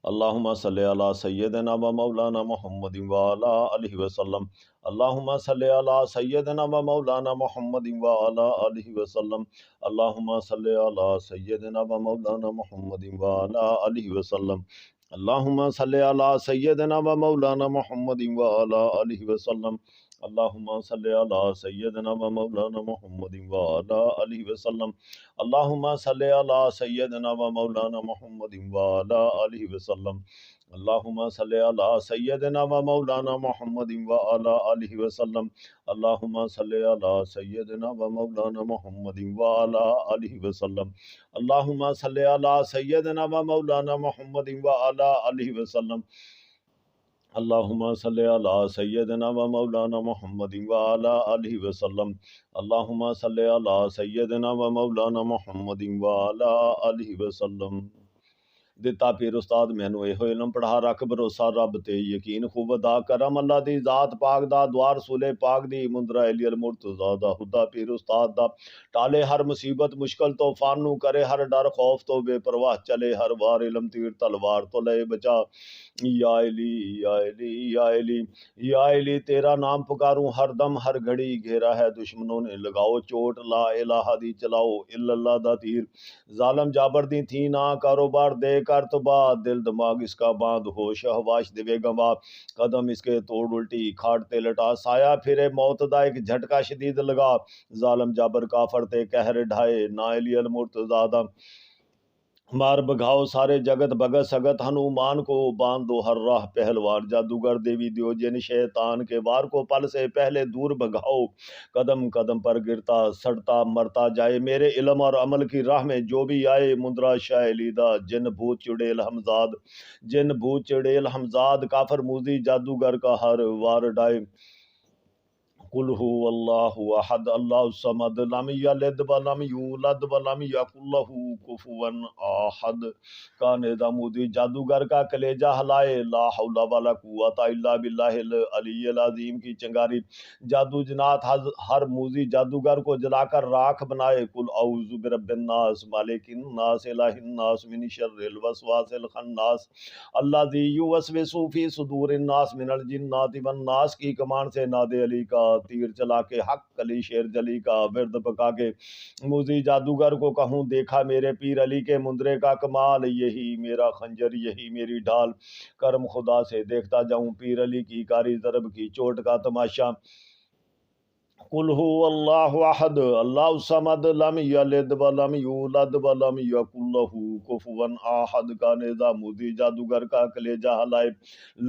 اللہم صلی علی سیدنا و مولانا محمد وعلی آلہ وسلم۔ اللہم صلی علی سیدنا و مولانا محمد وعلی آلہ وسلم۔ اللہم صلی علی سیدنا و مولانا محمد وعلی آلہ وسلم۔ اللہم صلی علی سیدنا و مولانا محمد وعلی آلہ وسلم۔ اللہم صلی علی سیدنا و مولانا محمد وعلی آلہ وسلم۔ اللہم صلی علی سیدنا و مولانا محمد وعلی آلہ وسلم۔ اللہم صلی علی سیدنا و مولانا محمد وعلی آلہ وسلم۔ اللہم صلی علی سیدنا و مولانا محمد وعلی آلہ وسلم۔ اللہم صلی علی سیدنا و مولانا محمد وعلی آلہ وسلم۔ اللہم صلی علی سیدنا و مولانا محمد وعلی آلہ وسلم۔ اللہم صلی علی سیدنا و مولانا محمد وعلی آلہ وسلم۔ دتا پیر استاد مینو یہ علم پڑھا رکھ بھروسہ رب تے یقین خوب ادا کرم اللہ دی ذات پاک دا دعا رسول پاک دی مندرہ علی المرتضی دا خدا پیر استاد دا ٹالے ہر مصیبت مشکل تو فانو کرے ہر ڈر خوف تو بے پرواہ چلے ہر وار علم تیر تلوار تو لے بچا۔ یا علی یا علی یا علی یا علی تیرا نام پکاروں ہر دم ہر گھڑی گھیرا ہے دشمنوں نے لگاؤ چوٹ لا الہ دی چلاؤ الا اللہ دا تیر ظالم جابر دی تھی نہ کاروبار دے کر تو بعد دل دماغ اس کا باندھ ہو شہواش دے گوا قدم اس کے توڑ الٹی کھاٹ تے لٹا سایہ پھرے موت دا ایک جھٹکا شدید لگا ظالم جابر کافر تے قہر ڈھائے نا علی المرتضی دا مار بگھاؤ سارے جگت بگت سگت ہنومان کو باندھ دو ہر راہ پہلوان جادوگر دیوی دیو جن شیطان کے وار کو پل سے پہلے دور بگھاؤ قدم قدم پر گرتا سڑتا مرتا جائے میرے علم اور عمل کی راہ میں جو بھی آئے مندرا شاہ لیدہ جن بھوت چڑیل حمزاد جن بھوت چڑیل حمزاد کافر موزی جادوگر کا ہر وار ڈائے۔ قل هو اللہ احد اللہ الصمد لم یلد ولم یولد ولم یکن لہ کفوا احد۔ کانے دامودی جادوگر کا کلیجہ ہلائے لا حول ولا قوت الا باللہ العلی العظیم کی چنگاری جادو جنات ہر موزی جادوگر کو جلا کر راکھ بنائے۔ قل اعوذ برب الناس مالک الناس الہ الناس من شر الوسواس الخناس الذی یوسوس فی صدور الناس من الجنات والناس کی کمان سے ناد علی کا تیر چلا کے حق کلی شیر جلی کا ورد پکا کے موزی جادوگر کو کہوں دیکھا میرے پیر علی کے مندرے کا کمال یہی میرا خنجر یہی میری ڈھال کرم خدا سے دیکھتا جاؤں پیر علی کی کاری ضرب کی چوٹ کا تماشا۔ قل هو اللہ احد اللہ الصمد لم یلد ولم یولد ولم یکن لہ کفوا احد۔ کا نیزہ موزی جادوگر کا کلیجہ ہلائے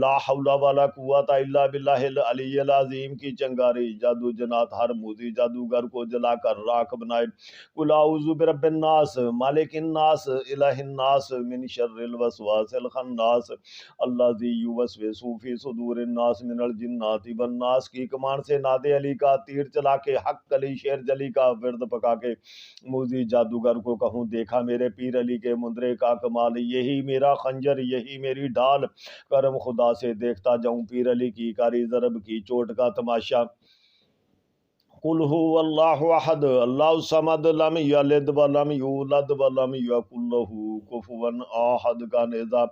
لا حول ولا قوت الا باللہ العلی العظیم کی چنگاری جادو جنات ہر موزی جادوگر کو جلا کر راکھ بنائے۔ قل اعوذ برب الناس مالک الناس الہ الناس من شر الوسواس الخناس الذی یوسوس فی صدور الناس من الجنات والناس کی کمان سے ناد علی کا تیر چلا کے حق کلی شیر جلی کا ورد پکا کے موزی جادوگر کو کہوں دیکھا میرے پیر علی کے مندرے کا کمال یہی میرا خنجر یہی میری ڈھال کرم خدا سے دیکھتا جاؤں پیر علی کی کاری ضرب کی چوٹ کا تماشا۔ قل هو اللہ احد اللہ الصمد لم یلد ولم یولد ولم یکن لہ کفوا احد۔ کا نیزہ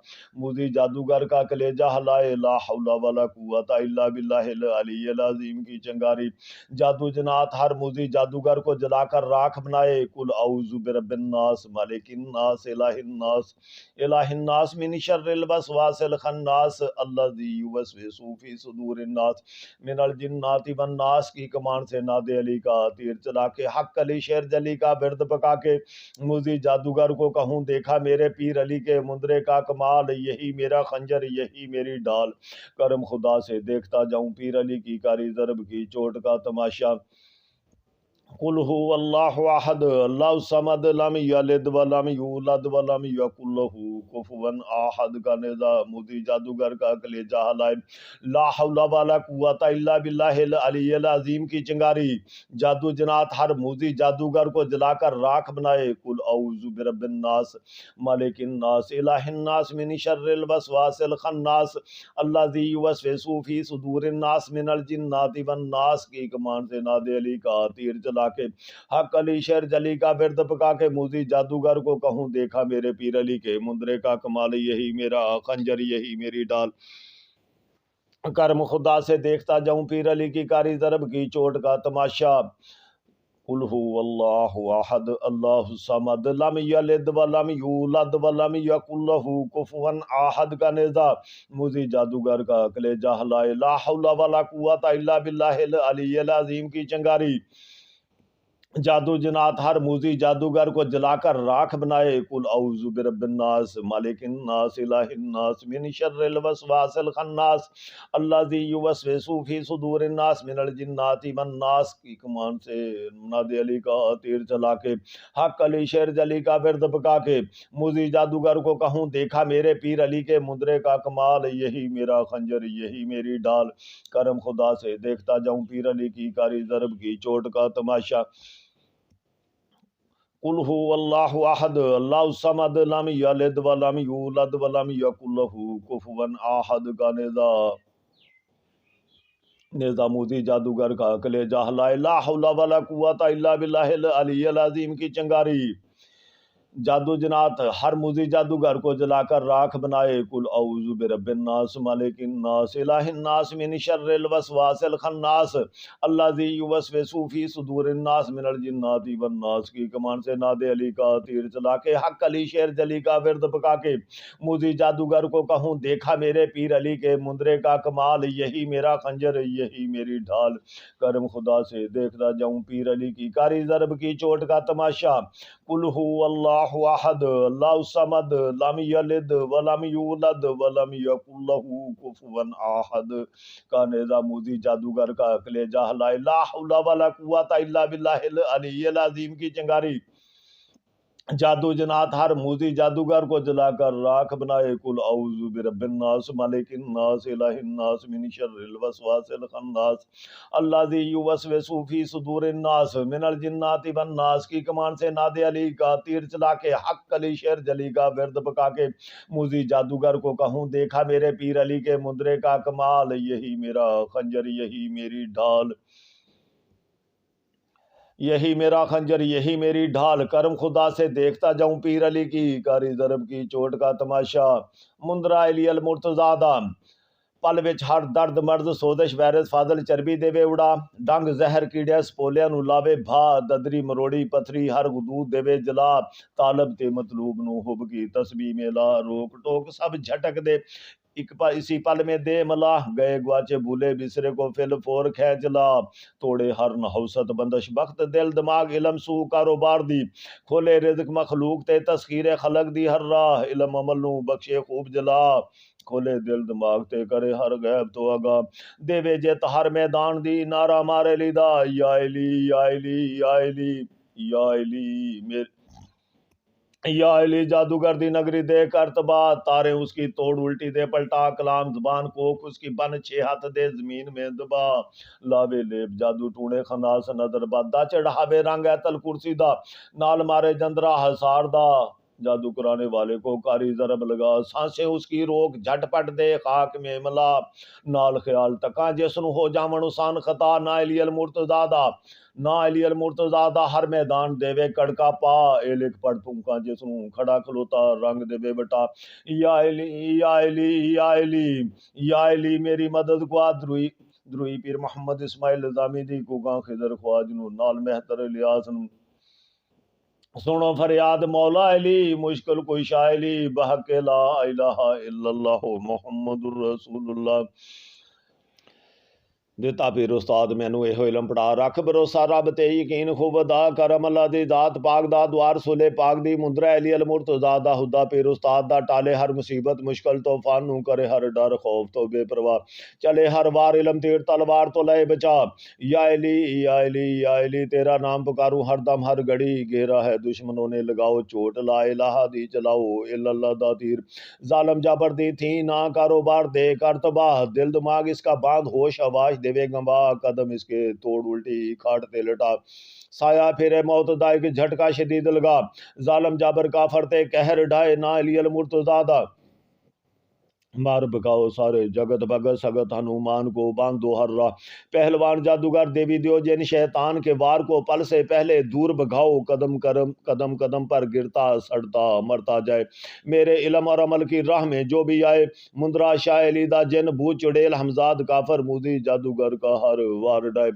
موزی جادوگر کا کلیجہ ہلائے لا حول ولا قوت الا باللہ العلی العظیم کی چنگاری جادو جنات ہر موزی جادوگر کو جلا کر راکھ بنائے۔ قل اعوذ برب الناس مالک الناس الہ الناس من شر الوسواس الخناس الذی یوسوس فی صدور الناس من الجنات والناس کی کمان سے ناد علی کا تیر چلا کے حق علی شیر جلی کا ورد پکا کے موزی جادوگر کو کہوں دیکھا میرے پیر علی کے مندرے کا کمال یہی میرا خنجر یہی میری ڈھال کرم خدا سے دیکھتا جاؤں پیر علی کی کاری ضرب کی چوٹ کا تماشا۔ قل هو اللہ احد اللہ الصمد لم یلد ولم یولد ولم یکن لہ کفوا احد۔ کا نیزہ موزی جادوگر کا کلیجہ ہلائے لا حول ولا قوت الا باللہ العلی العظیم کی چنگاری جادو جنات ہر موزی جادوگر کو جلا کر راکھ بنائے۔ قل اعوذ برب الناس مالک الناس الہ الناس من شر الوسواس الخناس الذی یوسوس فی صدور الناس من الجنات والناس کی کمان سے ناد علی کا تیر چلا چلا کے حق علی شیر جلی کا ورد پکا کے موزی جادوگر کو کہوں دیکھا میرے پیر علی کے مندرے کا کمال یہی میرا خنجر یہی میری ڈال کرم خدا سے دیکھتا جاؤں پیر علی کی کاری ضرب کی چوٹ کا تماشا قل هو اللہ احد اللہ الصمد لم یلد ولم یولد ولم یکن له کفوا احد کا نیزہ موزی جادوگر کا کلیجہ ہلائے لا حول ولا قوت الا باللہ العلی العظیم کی چنگاری جادو جنات ہر موزی جادوگر کو جلا کر راکھ بنائے قل اعوذ برب الناس مالک الناس الہ الناس من شر الوسواس الخناس الذی یوسوس فی صدور الناس من الجنات والناس کی کمان سے منادی علی کا تیر چلا کے حق علی شیر جلی کا ورد پکا کے موزی جادوگر کو کہوں دیکھا میرے پیر علی کے مندرے کا کمال یہی میرا خنجر یہی میری ڈال کرم خدا سے دیکھتا جاؤں پیر علی کی کاری ضرب کی چوٹ کا تماشا قل هو اللہ احد اللہ الصمد لم یلد ولم یولد ولم یکن له کفوا احد کا نیزہ موزی جادوگر کا کلیجہ ہلائے لا حول ولا قوت الا باللہ العلی العظیم کی چنگاری جادو جنات ہر موزی جادوگر کو جلا کر راکھ بنائے قل اعوذ برب الناس مالک الناس الہ الناس من شر الوسواس الخناس الذی یوسوس فی صدور الناس من الجنات والناس کی کمان سے نادے علی کا تیر چلا کے حق علی شیر جلی کا ورد پکا کے موزی جادوگر کو کہوں دیکھا میرے پیر علی کے مندرے کا کمال یہی میرا خنجر یہی میری ڈھال کرم خدا سے دیکھتا جاؤں پیر علی کی کاری ضرب کی چوٹ کا تماشا قل هو اللہ احد اللہ الصمد لم یلد ولم یولد ولم یکن له کفوا احد کا نیزہ موزی جادوگر کا کلیجہ ہلائے لا حول ولا قوت الا باللہ العلی العظیم کی چنگاری جادو جنات ہر موزی جادوگر کو جلا کر راکھ بنائے قل اعوذ برب الناس مالک الناس الہ الناس من شر الوسواس الخناس الذی یوسوس فی صدور الناس من الجنات والناس کی کمان سے نادے علی کا تیر چلا کے حق علی شیر جلی کا ورد پکا کے موزی جادوگر کو کہوں دیکھا میرے پیر علی کے مندرے کا کمال یہی میرا خنجر یہی میری ڈھال یہی میرا خنجر یہی میری ڈھال کرم خدا سے دیکھتا جاؤں پیر علی کی کاری ضرب کی چوٹ کا تماشا مندرا علی المرتضادہ پل وچ ہر درد مرض سوزش وائرس فاضل چربی دے اڑا ڈنگ زہر کیڑے سپولیاں نو لاوے بھا ددری مروڑی پتھری ہر غدود دے جلا طالب تے مطلوب نو حب کی تسبیح میں لا روک ٹوک سب جھٹک دے اسی پل میں دے ملا گئے گواچے بھولے بسرے کو فل فور کھینچ لا توڑے ہر نحوست بندش بخت دل دماغ علم سو کاروبار دی کھولے رزق مخلوق تے تسخیر خلق دی ہر راہ علم عمل نو بخشے خوب جلا کھولے دل دماغ تے کرے ہر غیب تو آگاہ دے وے جت ہر میدان دی نعرہ مارے لیدا یا علی یا علی یا علی یا علی یا علی جادوگر دی نگری دے کر تباہ تارے اس کی توڑ الٹی دے پلٹا کلام زبان کوک اس کی بن 6 ہاتھ دے زمین میں دبا لاوے لیب جادو ٹوڑے خناس نظر بادا چڑھاوے رنگ ایتل کرسی دا نال مارے جندرا حسار دا جادو کرانے والے کو کاری ضرب لگا سانسیں اس کی روک جھٹ پٹ دے خاک میں ملا نال خیال تکاں جسن ہو جامن اسان خطا نا علی المرتضادہ نا علی المرتضادہ ہر میدان دیوے کڑکا پا اے لکھ پڑھ تمکا جسنوں کھڑا کھلوتا رنگ دیوے بٹا یا علی یا علی یا علی یا علی میری مدد کو دروئی پیر محمد اسماعیل نظامی دی کوکاں خضر خواج نو نال مہتر الیاس نو سنو فریاد مولا علی مشکل کشا علی بحق لا الہ الا اللہ محمد الرسول اللہ دیتا پیر استاد مینو یہ علم پڑھا رکھ بھروسہ رب تے یقین خوب ادا کرم اللہ دی ذات پاک دا دوار سولے پاک دی مندرہ علی المرتضیٰ دا خدا پیر استاد دا ٹالے ہر مصیبت مشکل طوفان نو کرے ہر ڈر خوف تو بے پرواہ چلے ہر وار علم تیر تلوار تو لے بچا یا علی یا علی یا علی تیرا نام پکاروں ہر دم ہر گھڑی گھیرا ہے دشمنوں نے لگاؤ چوٹ لا الہ دی چلاؤ الا اللہ دا تیر ظالم جابر دی تھی نہ کاروبار دے کر تباہ دل دماغ اس کا باندھ ہوش آواز دیوے گنبا قدم اس کے توڑ الٹی کھاٹتے لٹا سایہ پھرے موت دائق جھٹکا شدید لگا ظالم جابر کافر تے قہر ڈھائے نا علی المرتضیٰ مار بکاؤ سارے جگت بھگت سگت ہنومان کو باندھو ہر راہ، پہلوان جادوگر دیوی دیوجن شیطان کے وار کو پل سے پہلے دور بھگاؤ، قدم قدم قدم پر گرتا سڑتا مرتا جائے، میرے علم اور عمل کی راہ میں جو بھی آئے، مندرا شاہ لیدہ جن بھوت چڑیل حمزاد کافر مودی جادوگر کا ہر وار ڈائے،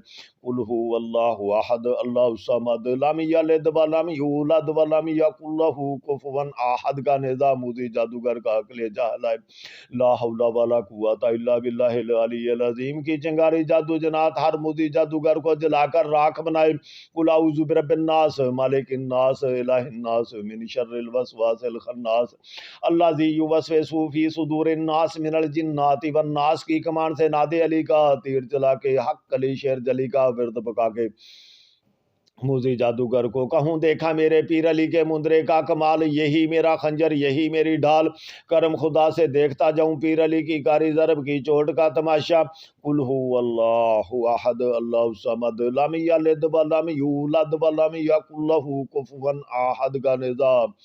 قل هو اللہ احد اللہ الصمد لم یلد ولم یولد ولم یکن لہ کفوا احد کا نظام مودی جادوگر کا عقل جہل ہے، لا حول ولا قوت الا باللہ العلی العظیم کی چنگاری جادو جنات ہر مودی جادوگر کو جلا کر راکھ بنائے، قل اعوذ برب الناس مالک الناس الہ الناس من شر الوسواس الخناس الذی یوسوس فی صدور الناس من الجنات والناس کی کمان سے نادے علی کا تیر چلا کے حق علی شیر جلی کا ورد پکا کے موزی جادوگر کو کہوں دیکھا میرے پیر علی کے مندرے کا کمال، یہی میرا خنجر یہی میری ڈھال، کرم خدا سے دیکھتا جاؤں پیر علی کی کاری ضرب کی چوٹ کا تماشا، قل هو اللہ احد اللہ الصمد لم یلد ولم یولد ولم یکن لہ کفوا احد کا نظام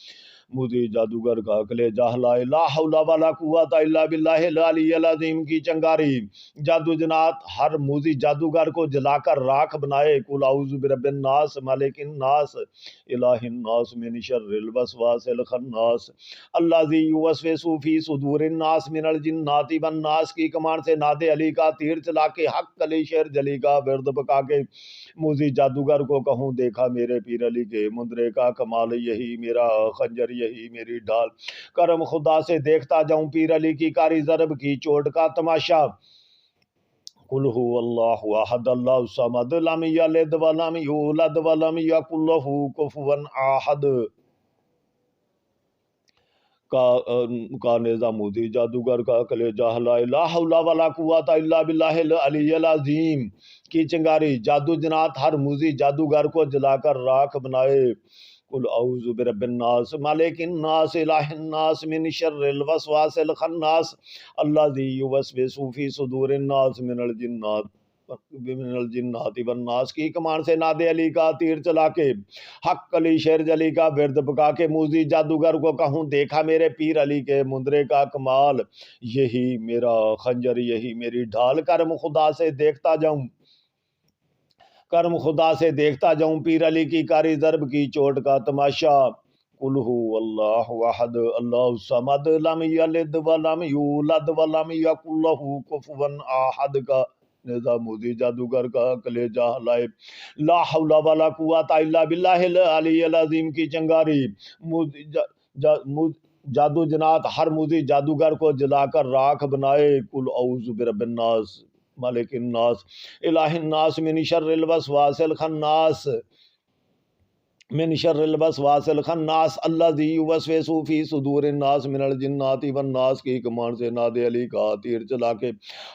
مودی جادوگر کا عقل جہلائے، لا حول ولا قوت الا باللہ العلی العظیم کی چنگاری جادو جنات ہر موزی جادوگر کو جلا کر راکھ بنائے، قل اعوذ برب الناس ملک الناس الہ الناس من شر الوسواس الخناس الذی یوسوس فی صدور الناس من الجنات والناس کی کمان سے نادے علی کا تیر چلا کے حق علی شیر جلی کا ورد پکا کے موزی جادوگر کو کہوں دیکھا میرے پیر علی کے مندرے کا کمال، یہی میرا خنجر یہی میری ڈھال، کرم خدا سے دیکھتا جاؤں پیر علی کی کاری ضرب کی چوٹ کا تماشا، قل هو اللہ احد اللہ الصمد لم یلد ولم یولد ولم یکن لہ کفوا احد کا نظام مودی جادوگر کا عقل جہلائے، لا حول ولا قوت الا باللہ العلی العظیم کی چنگاری جادو جنات ہر موزی جادوگر کو جلا کر راکھ بنائے، قل اعوذ برب الناس ملک الناس الہ الناس من شر الوسواس الخناس الذی یوسوس فی صدور الناس من الجنات والناس کی کمان سے نادے علی کا تیر چلا کے حق علی شیر جلی کا ورد پکا کے موزی جادوگر کو کہوں دیکھا میرے پیر علی کے مندرے کا کمال، یہی میرا خنجر یہی میری ڈھال، کرم خدا سے دیکھتا جاؤں کرم خدا سے دیکھتا جاؤں پیر علی کی کاری ضرب کی چوٹ کا تماشا، قل هو اللہ احد اللہ الصمد لم یلد ولم یولد ولم یکن لہ کفوا احد کا نظام مودی جادوگر کا عقل جہلائے، لا حول ولا قوت الا باللہ العلی العظیم کی چنگاری جادو جنات ہر موزی جادوگر کو جلا کر راکھ بنائے، قل اعوذ برب الناس ملک الناس الہ الناس من شر الوسواس الخناس من شر الوسواس الخناس الذی یوسوس فی صدور الناس من الجنات والناس کی کمان سے نادے علی کا تیر چلا کے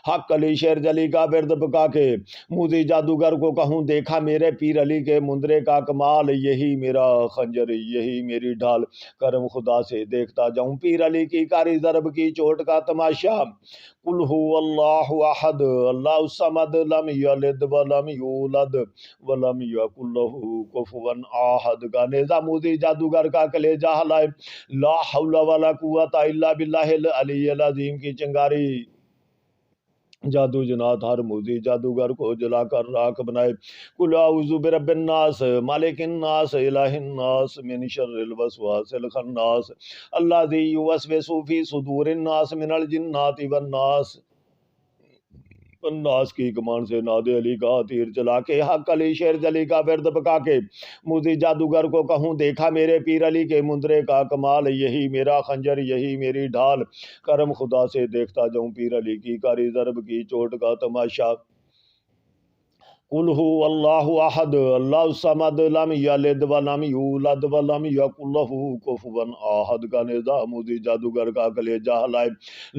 حق علی شیر جلی کا ورد پکا کے موزی جادوگر کو کہوں دیکھا میرے پیر علی کے مندرے کا کمال، یہی میرا خنجر یہی میری ڈھال، کرم خدا سے دیکھتا جاؤں پیر علی کی کاری ضرب کی چوٹ کا تماشا، قل هو اللہ احد اللہ الصمد لم یلد ولم یولد ولم یکن لہ کفوا احد کا نظام مودی جادوگر کا عقل جہلائے، لا حول ولا قوت الا باللہ العلی العظیم کی چنگاری جادو جنات ہر موزی جادوگر کو جلا کر راکھ بنائے، قل اعوذ برب الناس مالک الناس الہ الناس من شر الوسواس الخناس الذی یوسوس فی صدور الناس من الجنات والناس الناس کی کمان سے نادے علی کا تیر چلا کے حق علی شیر جلی کا ورد پکا کے موزی جادوگر کو کہوں دیکھا میرے پیر علی کے مندرے کا کمال، یہی میرا خنجر یہی میری ڈھال، کرم خدا سے دیکھتا جاؤں پیر علی کی کاری ضرب کی چوٹ کا تماشا، قل هو اللہ احد اللہ الصمد لم یلد ولم یولد ولم یکن لہ کفوا احد کا نظام مودی جادوگر کا عقل جہلائے،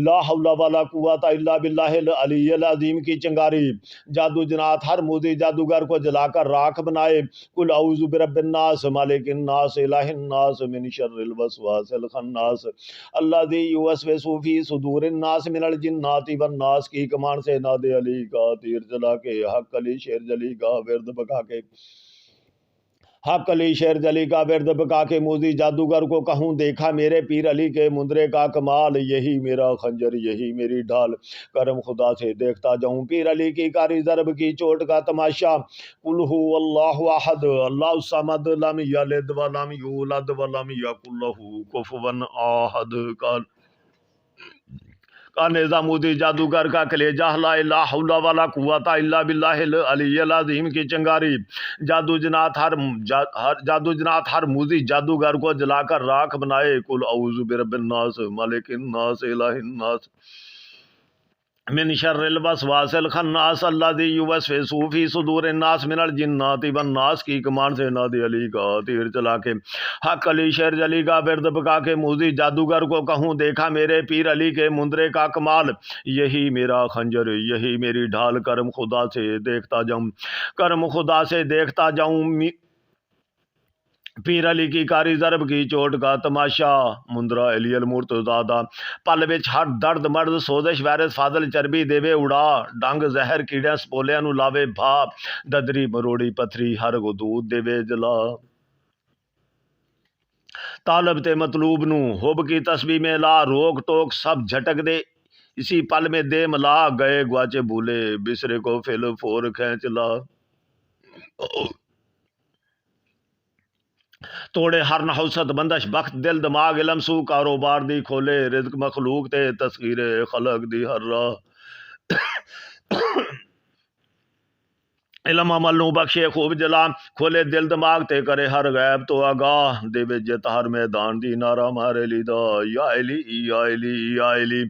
لا حول ولا قوت الا باللہ العلی العظیم کی چنگاری جادو جنات ہر موزی جادوگر کو جلا کر راکھ بنائے، قل اعوذ برب الناس ملک الناس الہ الناس من شر الوسواس الخناس الذی یوسوس فی صدور الناس من الجنات والناس کی کمان سے نادے علی کا تیر چلا کے حق علی شیر جلی کا ورد پکا کے حق علی شیر جلی کا ورد بکا کے موزی جادوگر کو کہوں دیکھا میرے پیر علی کے مندرے کا کمال، یہی میرا خنجر یہی میری ڈھال، کرم خدا سے دیکھتا جاؤں پیر علی کی کاری ضرب کی چوٹ کا تماشا۔ قل هو اللہ احد اللہ الصمد لم یلد ولم یولد ولم یکن لہ کفوا احد کا نظامودی جادوگر کا کلیجہ لا الہ حول ولا قوت الا باللہ العلی العظیم کی چنگاری، جادو جنات ہر موزی جادوگر کو جلا کر راکھ بنائے، قل اعوذ برب الناس ملک الناس الہ الناس من شر الوسواس الخناس الذی یوسوس فی صدور الناس من الجنات والناس کی کمان سے نادی علی کا تیر چلا کے حق علی شیر جلی کا ورد بکا کے موزی جادوگر کو کہوں دیکھا میرے پیر علی کے مندرے کا کمال، یہی میرا خنجر یہی میری ڈھال، کرم خدا سے دیکھتا جاؤں کرم خدا سے دیکھتا جاؤں پیر علی کی کاری ضرب کی چوٹ کا تماشا۔ مندرا علی المرتضادہ پل وچ ہر درد مرد سوزش وائرس فاضل چربی دیوے اڑا، ڈنگ زہر کیڑے سپولیاں نو لاوے بھا، ددری مروڑی پتھری ہر غدود دیوے جلا، طالب تے مطلوب نو حب کی تسبیح میں لا، روک ٹوک سب جھٹک دے اسی پل میں دے ملا، گئے گواچے بھولے بسرے کو پھل فور کھینچ لا، توڑے ہر نحوست بندش بخت دل دماغ علم سو کاروبار دی کھولے، رزق مخلوق تے تسخیر خلق دی ہر راہ، علم عمل نو بخشے خوب جلا، کھولے دل دماغ تے کرے ہر غیب تو آگاہ، دے جت ہر میدان دی نعرہ مارے لیدا، یا علی یا علی یا علی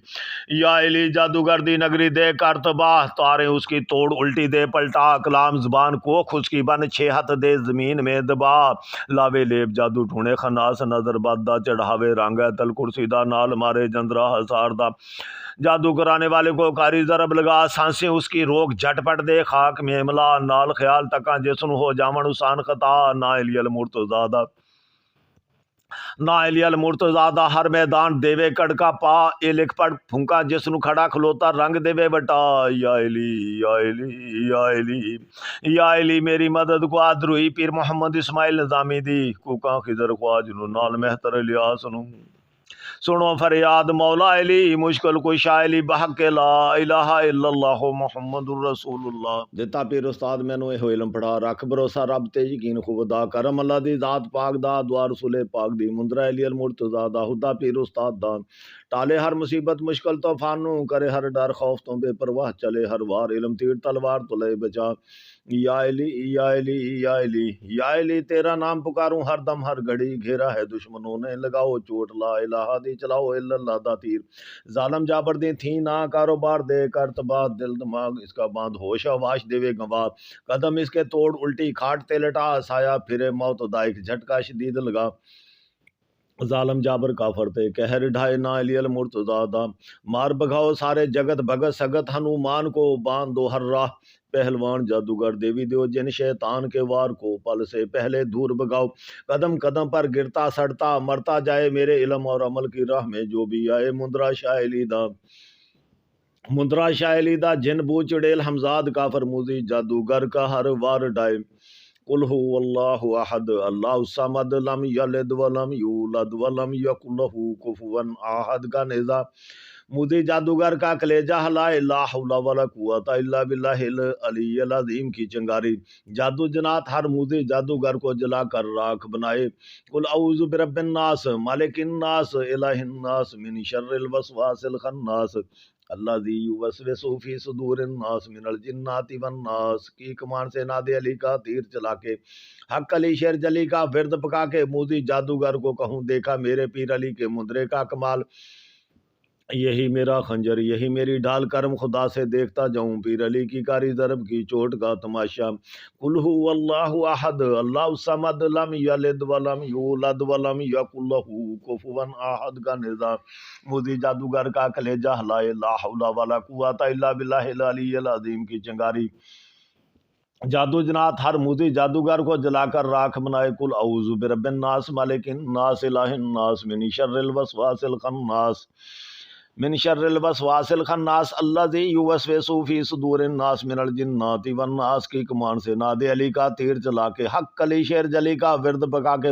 یا علی، جادوگر دی نگری دے کر تباہ، تارے اس کی توڑ الٹی دے پلٹا، کلام زبان کو خس کی بن 6 ہاتھ دے زمین میں دبا، لاوے لیب جادو ڈھونڈے خناس نظر بادا، چڑھاوے رانگا تل کرسی دا نال مارے جندرا ہزار دا، جادو کرانے والے کو کاری ضرب لگا، سانسیں اس کی روک جھٹ پٹ دے خاک میں ملا، نال خیال تکاں جسن ہو جامن اسان خطا، نا علی المرتضادہ نا علی المرتضادہ ہر میدان دیوے کڑکا پا، اے لکھ پڑھ پھنکا جسن کھڑا کھلوتا رنگ دیوے بٹا، یا علی یا علی یا علی یا علی میری مدد کو آدروئی پیر محمد اسماعیل نظامی دی، کوکاں خضر خواج نو نال مہتر الیاس نو، سنو فریاد مولا علی مشکل کشا علی بحق لا الہ الا اللہ محمد الرسول اللہ، دیتا پیر استاد مینوں اے علم پڑھا، رکھ بھروسہ رب تے یقین خدا، کرم اللہ دی ذات پاک دا، دعا رسول پاک دی، مندرا علی المرتضادہ خدا پیر استاد دا، ٹالے ہر مصیبت مشکل طوفان نو، کرے ہر ڈر خوف تو بے پرواہ چلے ہر وار، علم تیر تلوار تو لے بچا، یا علی یا علی یا علی یا علی تیرا نام پکاروں ہر دم ہر گھڑی، گھیرا ہے دشمنوں نے لگاؤ چوٹ، لا الہ دی چلاؤ الا اللہ دا تیر، ظالم جابر دی تھی نہ کاروبار دے کر تباہ، دل دماغ اس کا باندھ ہوش واش دیوے گواہ، قدم اس کے توڑ الٹی کھاٹ تے لٹا، سایہ پھرے موت دا ایک جھٹکا شدید لگا، ظالم جابر کافر تے کہر ڈھائے نا علی المرتضادہ، مار بگھاؤ سارے جگت بھگت سگت ہنومان کو، باندھ دو ہر راہ پہلوان جادوگر، دیوی دیو جن شیطان کے وار کو، پل سے پہلے دور بگاؤ، قدم قدم پر گرتا سڑتا مرتا جائے میرے علم اور عمل کی راہ میں جو بھی آئے، مندرا شاہ علی دا مندرا شاہ علی دا، جن بو چڑیل حمزاد کافر موزی جادوگر کا ہر وار ڈائے، قل هو اللہ احد اللہ الصمد لم یلد ولم یولد ولم یکن لہ کفوا احد کا نیزہ مودی جادوگر کا کلیجہ ہلائے، لا حول ولا قوت الا باللہ العلی العظیم کی چنگاری، جادو جنات ہر مودی جادوگر کو جلا کر راکھ بنائے، قل اعوذ برب الناس مالک الناس الہ الناس من شر الوسواس الخناس الذی یوسوس فی صدور الناس من الجنات والناس کی کمان سے نادے علی کا تیر چلا کے حق علی شیر جلی کا ورد پکا کے موزی جادوگر کو کہوں دیکھا میرے پیر علی کے مندرے کا کمال، یہی میرا خنجر یہی میری ڈھال، کرم خدا سے دیکھتا جاؤں پیر علی کی کاری ضرب کی چوٹ کا تماشا، قل هو اللہ احد اللہ الصمد لم یلد ولم یولد ولم یکن لہ کفوا احد کا نیزہ موزی جادوگر کا کلیجہ ہلائے، لا حول ولا قوت الا باللہ العلی العظیم کی چنگاری، جادو جنات ہر موزی جادوگر کو جلا کر راکھ بنائے، قل اعوذ برب الناس مالک الناس الہ الناس من شر الوسواس الخناس من شر الوسواس الخناس الذی یوسوس فی صدور الناس من الجنات والناس کی کمان سے ناد علی کا تیر چلا کے حق علی شیر جلی کا ورد پکا کے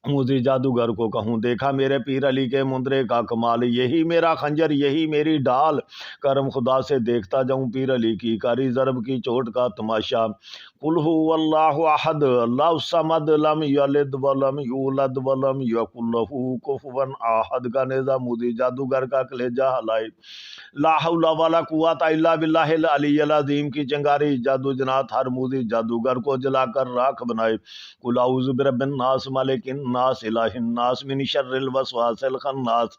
موذی جادوگر کو کہوں دیکھا میرے پیر علی کے مندرے کا کمال، یہی میرا خنجر یہی میری ڈھال، کرم خدا سے دیکھتا جاؤں پیر علی کی کاری ضرب کی چوٹ کا تماشا۔ قل هو اللہ احد اللہ الصمد لم یلد ولم یولد ولم یکن له کفوا احد کا نیزہ موذی جادوگر کا کلیجہ ہلائے، لا حول ولا قوت الا باللہ العلی العظیم کی چنگاری، جادو جنات ہر موذی جادوگر کو جلا کر راکھ بنائے۔ قل اعوذ برب الناس ملک الناس الہ الناس من شر الوسواس الخناس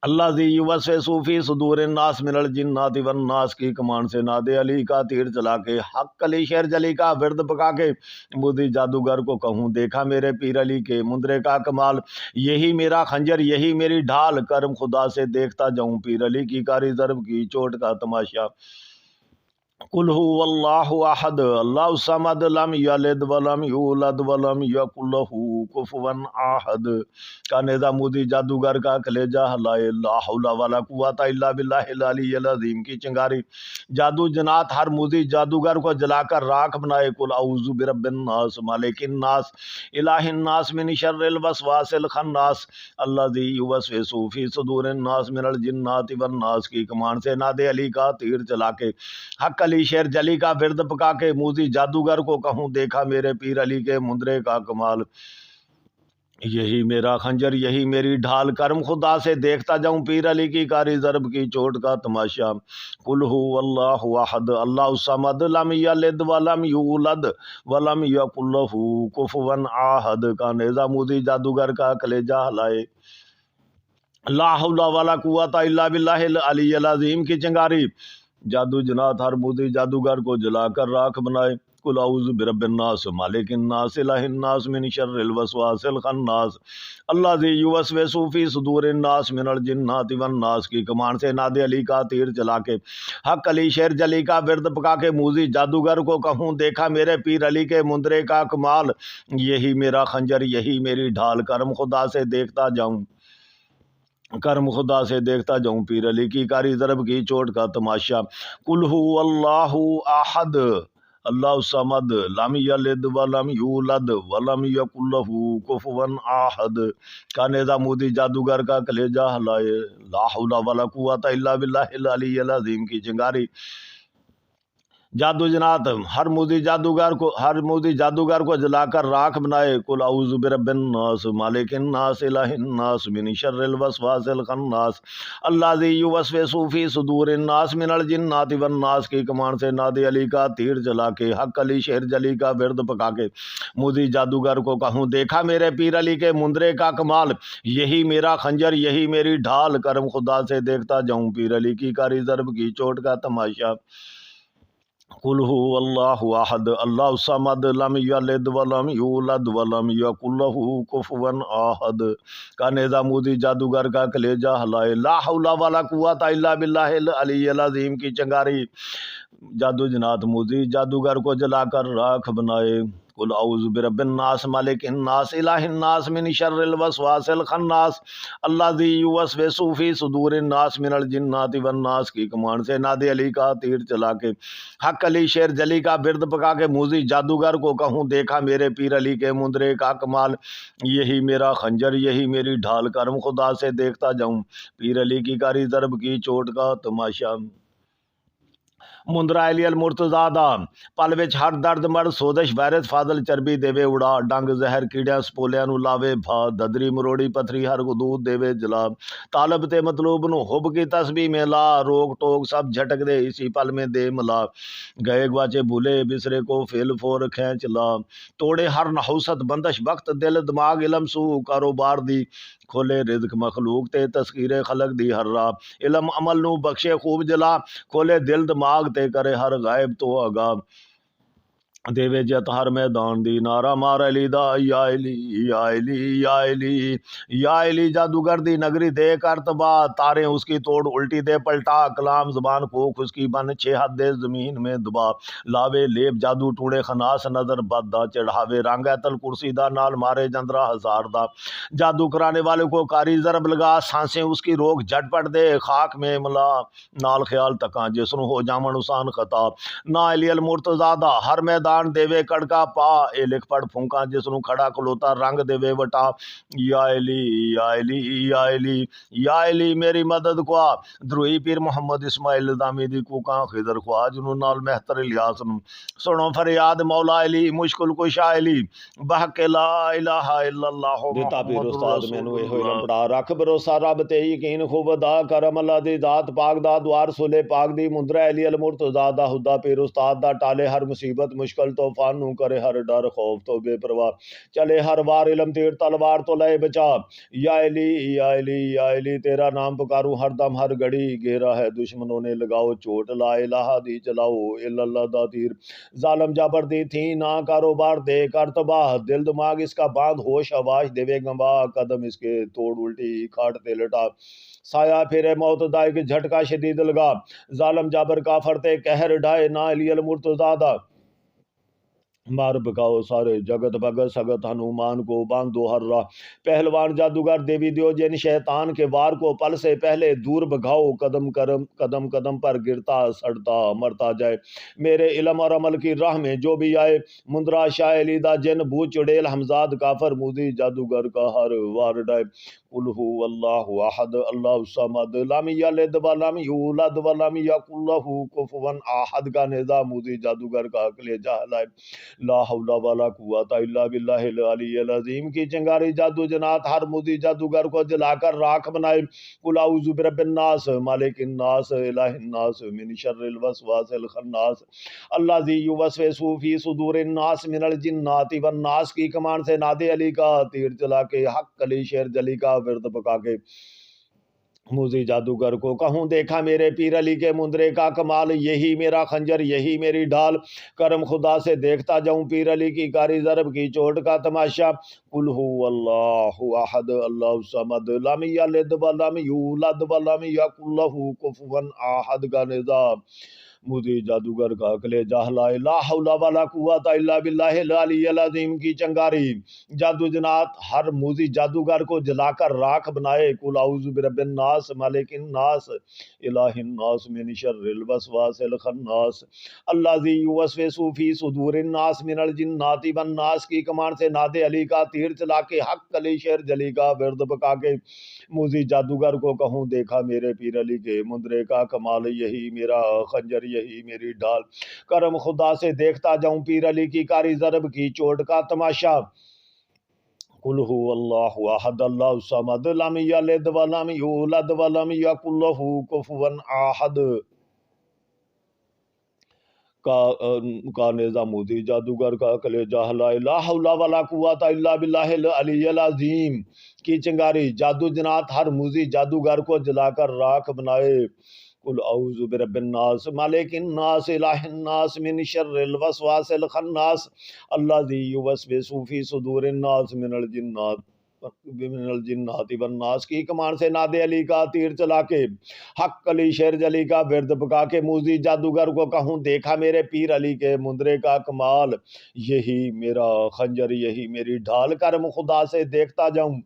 الذی یوسوس فی صدور الناس من الجنات والناس کی کمان سے ناد علی کا تیر چلا کے حق علی شیر جلی کا ورد پکا کے موذی جادوگر کو کہوں دیکھا میرے پیر علی کے مندرے کا کمال، یہی میرا خنجر یہی میری ڈھال، کرم خدا سے دیکھتا جاؤں پیر علی کی کاری ضرب کی چوٹ کا تماشا۔ قل هو اللہ احد اللہ الصمد لم یلد ولم یولد ولم یکن له کفوا احد کا نیزہ موذی جادوگر کا کلیجہ ہلائے، لا حول ولا قوت الا باللہ العلی العظیم کی چنگاری، جادو جنات ہر موذی جادوگر کو جلا کر راکھ بنائے۔ قل اعوذ برب الناس ملک الناس الہ الناس من شر الوسواس الخناس الذی یوسوس فی صدور الناس من الجنات والناس کی کمان سے ناد علی کا تیر چلا کے حق علی شیر جلی کا ورد پکا کے موذی جادوگر کو کہوں دیکھا میرے پیر علی کے مندرے کا کمال، یہی میرا خنجر یہی میری ڈھال، کرم خدا سے دیکھتا جاؤں پیر علی کی کاری ضرب کی چوٹ کا تماشا۔ قل هو اللہ احد اللہ الصمد لم یلد ولم یولد ولم یکن له کفوا احد کا نیزہ موذی جادوگر کا کلیجہ ہلائے، لا حول ولا قوت الا باللہ العلی العظیم کی چنگاری، جادو جنات ہر موذی جادوگر کو جلا کر راکھ بنائے۔ قل اعوذ برب الناس مالک الناس الہ الناس من شر الوسواس الخناس الذی یوسوس فی صدور الناس من الجنات والناس کی کمان سے ناد علی کا تیر چلا کے حق علی شیر جلی کا ورد پکا کے موذی جادوگر کو کہوں دیکھا میرے پیر علی کے مندرے کا کمال، یہی میرا خنجر یہی میری ڈھال، کرم خدا سے دیکھتا جاؤں پیر علی کی کاری ضرب کی چوٹ کا تماشا۔ قل هو اللہ احد اللہ الصمد لم یلد ولم یولد ولم یکن له کفوا احد کا نیزہ موذی جادوگر کا کلیجہ ہلائے، لا حول ولا قوت الا باللہ العلی العظیم کی چنگاری، جادو جنات ہر موذی جادوگر کو جلا کر راکھ بنائے۔ قل اعوذ برب الناس مالک الناس الہ الناس من شر الوسواس الخناس الذی یوسوس فی صدور الناس من الجنات والناس کی کمان سے ناد علی کا تیر چلا کے حق علی شیر جلی کا ورد پکا کے موذی جادوگر کو کہوں دیکھا میرے پیر علی کے مندرے کا کمال، یہی میرا خنجر یہی میری ڈھال، کرم خدا سے دیکھتا جاؤں پیر علی کی کاری ضرب کی چوٹ کا تماشا۔ قل هو اللہ احد اللہ الصمد لم یلد ولم یولد ولم یکن له کفوا احد کا نیزہ موذی جادوگر کا کلیجہ ہلائے، لا حول ولا قوت الا باللہ العلی العظیم کی چنگاری، جادو جنات موذی جادوگر کو جلا کر راکھ بنائے۔ قل اعوذ برب الناس ملک الناس الہ الناس من شر الوسواس الخناس الذی یوسوس فی صدور الناس من الجنات والناس کی کمان سے ناد علی کا تیر چلا کے حق علی شیر جلی کا ورد پکا کے موذی جادوگر کو کہوں دیکھا میرے پیر علی کے مندرے کا کمال، یہی میرا خنجر یہی میری ڈھال، کرم خدا سے دیکھتا جاؤں پیر علی کی کاری ضرب کی چوٹ کا تماشا۔ مندرا علی المرتضیٰ دا پل وچ ہر درد مر سودش وائرس فاضل چربی دیوے اڑا، ڈنگ زہر کیڑیاں سپولیاں نو لاوے بھا، ددری مروڑی پتھری ہر غدود دیوے جلا، طالب تے مطلوب نو حب کی تسبیح میں لا، روک ٹوک سب جھٹک دے اسی پل میں دے ملا، گئے گواچے بھولے بسرے کو فیل فور کھینچ لا، توڑے ہر نحوست بندش وقت دل دماغ علم سو، کاروبار دی کھولے رزق مخلوق تے تذکیر خلق دی ہر راہ، علم عمل نو بخشے خوب جلا، کھولے دل دماغ تے کرے ہر غائب تو آگاہ، دیوے جت ہر میدان دی نارا مار علی دا یا علی یا علی یا علی یا علی جادوگر دی نگری دے کر تباہ تارے اس کی توڑ الٹی دے پلٹا کلام زبان پھوک اس کی بن 6 ہاتھ دے زمین میں دبا لاوے لیپ جادو ٹوڑے خناس نظر بد دا چڑھاوے رانگا تل کرسی دا نال مارے جندرا ہزار دا جادو کرانے والے کو کاری ضرب لگا سانسیں اس کی روک جھٹ پٹ دے خاک میں ملا نال خیال تکاں جسن ہو جامن اسان خطا نا علی المرتضی دا ہر میدان دیوے کڑکا پا اے لکھ پڑ پھونکا جس نو کھڑا کلوتا رنگ دیوے وٹا یا علی یا علی یا علی یا علی میری مدد کو دروئی پیر محمد اسماعیل دامی دی کوکاں خضر خواہ جنو نال مہتر الیاس نو سنو فریاد مولا علی مشکل کشا علی بحق لا الہ الا اللہ دیتا پیر استاد مینو اے ہوئی لمبڑا رکھ بھروسہ رب تے یقین خوب دا کرم اللہ دی ذات پاک دا دوار سولے پاک دی مندرہ علی المرتضی دا خدا پیر استاد دا ٹالے ہر مصیبت مشکل طوفان نو کرے ہر ڈر خوف تو بے پرواہ چلے ہر وار علم تیر تلوار تو لے بچا یا علی یا علی یا علی تیرا نام پکاروں ہر دم ہر گھڑی گھیرا ہے دشمنوں نے لگاؤ چوٹ لا الہ دی چلاؤ الا اللہ دا تیر ظالم جابر دی تھی نہ کاروبار دے کر تباہ دل دماغ اس کا باندھ ہوش آواز دیوے گنواہ قدم اس کے توڑ الٹی کھاٹتے لٹا سایہ پھرے موت دا ایک جھٹکا شدید لگا ظالم جابر کافر تے قہر ڈھائے نہ علی المرتضی دا مار بکاؤ سارے جگت بھگت سگت ہنومان کو باندھو ہر راہ پہلوان جادوگر دیوی دیو جن شیطان کے وار کو پل سے پہلے دور بھگاؤ قدم قدم قدم پر گرتا سڑتا مرتا جائے میرے علم اور عمل کی راہ میں جو بھی آئے مندرا شاہ علی دا جن بو چڑیل حمزاد کافر مودی جادوگر کا ہر وار ڈائے قل هو اللہ احد اللہ الصمد لم یلد ولم یولد ولم یکن لہ کفوا احد کا نظام مودی جادوگر کا عقل جہل ہے لا حول ولا قوت الا باللہ العلی العظیم کی چنگاری جادو جنات ہر مودی جادوگر کو جلا کر راکھ بنائے قل اعوذ برب الناس مالک الناس الہ الناس من شر الوسواس الخناس الذی یوسوس فی صدور الناس من الجنات والناس کی کمان سے نادے علی کا تیر چلا کے حق علی شیر جلی کا ورد پکا کے موزی جادوگر کو کہوں دیکھا میرے پیر علی کے مندرے کا کمال یہی میرا خنجر یہی میری ڈھال کرم خدا سے دیکھتا جاؤں پیر علی کی کاری ضرب کی چوٹ کا تماشا قل هو اللہ احد اللہ الصمد لم یلد ولم یولد ولم یکن لہ کفوا احد کا نظام مودی جادوگر کا عقل جہل ہے لا حول ولا قوت الا باللہ العلی العظیم کی چنگاری جادو جنات ہر موزی جادوگر کو جلا کر راکھ بنائے قل اعوذ برب الناس مالک الناس الہ الناس من شر الوسواس الخناس الذی یوسوس فی صدور الناس من الجنات والناس کی کمان سے نادے علی کا تیر چلا کے حق علی شیر جلی کا ورد پکا کے موزی جادوگر کو کہوں دیکھا میرے پیر علی کے مندرے کا کمال یہی میرا خنجر یہی میری ڈھال کرم خدا سے دیکھتا جاؤں پیر علی کی کاری ضرب کی چوٹ کا تماشا قل هو اللہ احد اللہ الصمد لم یلد ولم یولد ولم یکن لہ کفوا احد کا نظام مودی جادوگر کا عقل جہل ہے لا حول ولا قوت الا باللہ العلی العظیم کی چنگاری جادو جنات ہر موزی جادوگر کو جلا کر راکھ بنائے قل اعوذ برب الناس مالک الناس الہ الناس من شر الوسواس الخناس الذی یوسوس فی صدور الناس من الجنات والناس کی کمان سے نادے علی کا تیر چلا کے حق علی شیر جلی کا ورد پکا کے موزی جادوگر کو کہوں دیکھا میرے پیر علی کے مندرے کا کمال یہی میرا خنجر یہی میری ڈھال کرم خدا سے دیکھتا جاؤں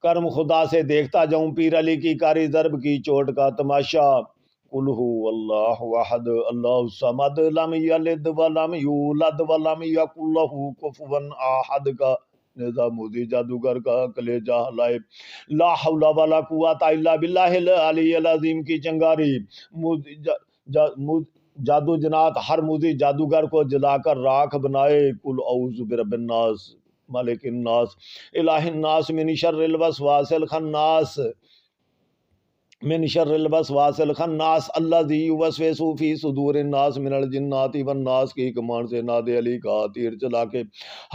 کرم خدا سے دیکھتا جاؤں پیر علی کی کاری ضرب کی چوٹ کا تماشا قل هو اللہ احد اللہ الصمد لم یلد ولم یولد ولم یکن لہ کفوا احد کا نظام مودی جادوگر کا عقل جہل ہے لا حول ولا قوت الا باللہ العلی العظیم کی چنگاری جادو جنات ہر موزی جادوگر کو جلا کر راکھ بنائے قل اعوذ برب الناس مالک الناس الہ الناس من شر الوسواس الخناس من شر الوسواس الخناس الذی یوسوس فی صدور الناس من الجنات والناس کی کمان سے ناد علی کا تیر چلا کے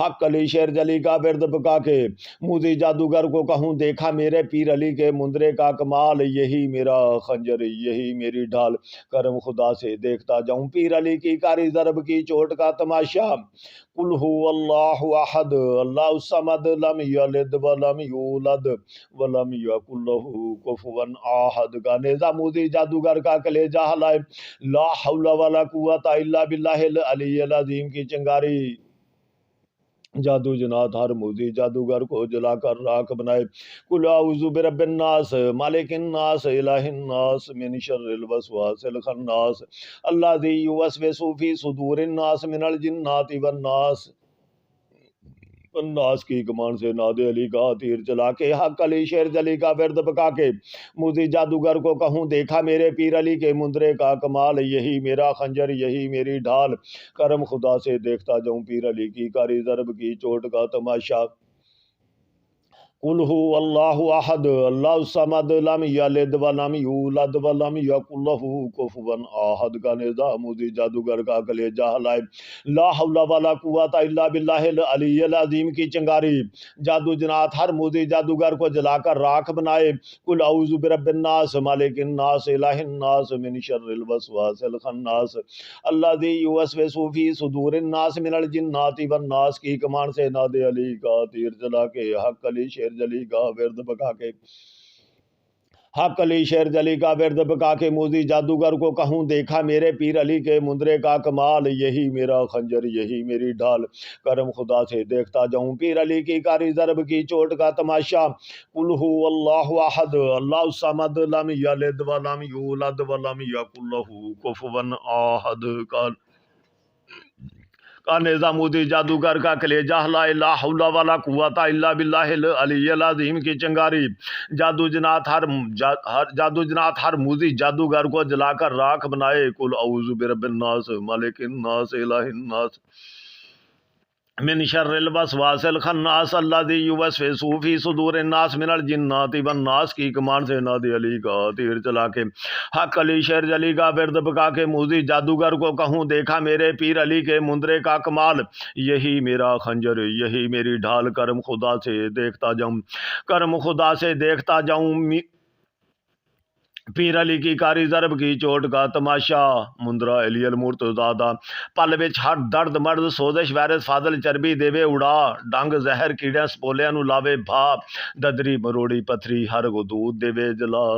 حق علی شیر جلی کا ورد پکا کے موذی جادوگر کو کہوں دیکھا میرے پیر علی کے مندرے کا کمال، یہی میرا خنجر یہی میری ڈھال، کرم خدا سے دیکھتا جاؤں پیر علی کی کاری ضرب کی چوٹ کا تماشا۔ قل هو اللہ احد اللہ الصمد لم یلد ولم یولد ولم یکن لہ کفوا احد کا نیزہ موذی جادوگر کا کلیجہ ہلائے، لا حول ولا قوت الا باللہ العلی العظیم کی چنگاری، جادو جنات ہر موذی جادوگر کو جلا کر راکھ بنائے۔ قل اعوذ برب الناس مالک الناس الہ الناس من شر الوسواس الخناس الذی یوسوس فی صدور الناس من الجنات والناس، الناس کی کمان سے ناد علی کا تیر چلا کے حق علی شیر جلی کا ورد پکا کے موذی جادوگر کو کہوں دیکھا میرے پیر علی کے مندرے کا کمال، یہی میرا خنجر یہی میری ڈھال، کرم خدا سے دیکھتا جاؤں پیر علی کی کاری ضرب کی چوٹ کا تماشا۔ قل هو اللہ احد اللہ الصمد لم یلد ولم یولد ولم یکن لہ کفوا احد کا نیزہ موذی جادوگر کا کلیجہ ہلائے، لا حول ولا قوت الا باللہ العلی العظیم کی چنگاری، جادو جنات ہر موذی جادوگر کو جلا کر راکھ بنائے۔ قل اعوذ برب الناس مالک الناس الہ الناس من شر الوسواس الخناس الذی یوسوس فی صدور الناس من الجنات والناس کی کمان سے ناد علی کا تیر چلا کے حق علی شیر جلی کا ورد پکا کے حق علی شیر جلی کا ورد پکا کے موذی جادوگر کو کہوں دیکھا میرے پیر علی کے مندرے کا کمال، یہی میرا خنجر یہی میری ڈھال، کرم خدا سے دیکھتا جاؤں پیر علی کی کاری ضرب کی چوٹ کا تماشا۔ قل هو اللہ احد اللہ الصمد لم یلد ولم یولد ولم یکن لہ کفوا احد کا نیزہ موذی جادوگر کا کلیجہ ہلائے، لا حول ولا قوت الا باللہ العلی العظیم کی چنگاری، جادو جنات ہر موذی جادوگر کو جلا کر راکھ بنائے۔ قل اعوذ برب الناس مالک الناس الہ الناس من شر الوسواس الخناس الذی یوسوس فی صدور الناس من الجنات والناس کی کمان سے ناد علی کا تیر چلا کے حق علی شیر جلی کا ورد پکا کے موذی جادوگر کو کہوں دیکھا میرے پیر علی کے مندرے کا کمال، یہی میرا خنجر یہی میری ڈھال، کرم خدا سے دیکھتا جاؤں کرم خدا سے دیکھتا جاؤں پیر علی کی کاری ضرب کی چوٹ کا تماشا۔ مندرا علی المرتضادہ پل وچ ہر درد مرد سوزش وائرس فاضل چربی دیوے اڑا، ڈنگ زہر کیڑیاں سپولیاں نو لاوے بھا، ددری مروڑی پتھری ہر غدود دیوے جلا،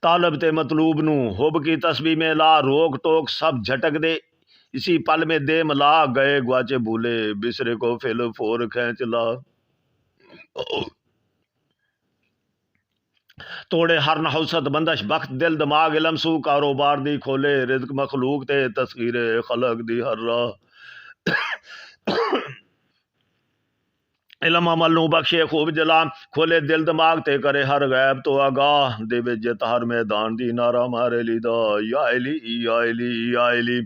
طالب تے مطلوب نو حب کی تسبیح میں لا، روک ٹوک سب جھٹک دے اسی پل میں دے ملا، گئے گواچے بھولے بسرے کو پھل فور کھینچ لا، توڑے ہر نحوست بندش بخت دل دماغ علم سو کاروبار دی کھولے، رزق مخلوق تے تسخیر خلق دی ہر راہ، علم عمل نو بخشے خوب جلا، کھولے دل دماغ تے کرے ہر غیب تو آگاہ، دے جت ہر میدان دی نعرہ مارے لیدا، یا علی یا علی یا علی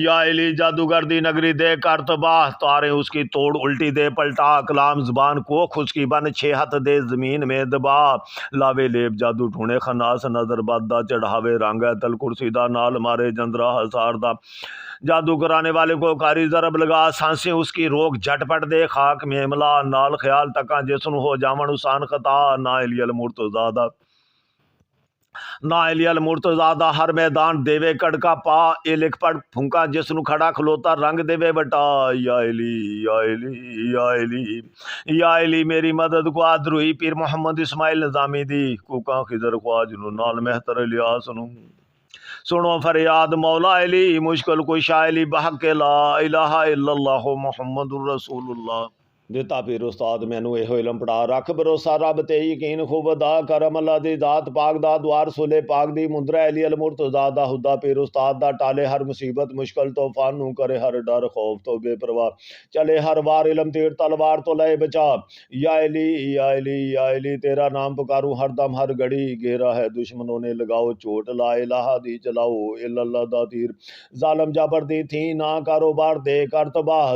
یا علی، جادوگر دی نگری دے کر تباہ، تارے اس کی توڑ الٹی دے پلٹا، کلام زبان کو خس کی بن 6 ہاتھ دے زمین میں دبا، لاوے لیب جادو ڈھونڈے خناس نظر بادا، چڑھاوے رانگا تل کرسی دا نال مارے جندرا ہزار دا، جادو کرانے والے کو کاری ضرب لگا، سانسیں اس کی روک جھٹ پٹ دے خاک میں ملا، نال خیال تکاں جسن ہو جاون اسان خطا، نا علی المرتضادہ نا علی المرتضادہ ہر میدان دیوے کڑکا پا، اے لکھ پڑھ پھنکا جسن کھڑا کھلوتا رنگ دیوے بٹا، یا علی یا علی یا علی یا علی میری مدد کو آدروئی پیر محمد اسماعیل نظامی دی، کوکاں خضر خواج نو نال مہتر الیاس نو، سنو فریاد مولا علی مشکل کشا علی بحق لا الہ الا اللہ محمد الرسول اللہ، دیتا پیر استاد مینو یہ علم پڑھا، رکھ بھروسہ رب تے یقین خوب ادا، کرم اللہ دی ذات پاک دا دوار سلے پاک دی، مندرا علی المرتضادہ خدا پیر استاد دا، ٹالے ہر مصیبت مشکل طوفان نو، کرے ہر ڈر خوف تو بے پرواہ، چلے ہر وار علم تیر تلوار تو لے بچا، یا علی یا علی یا علی تیرا نام پکاروں ہر دم ہر گھڑی، گھیرا ہے دشمنوں نے لگاؤ چوٹ، لا الہ دی چلاؤ الا اللہ دا تیر، ظالم جابر دی تھی نہ کاروبار دے کر تباہ،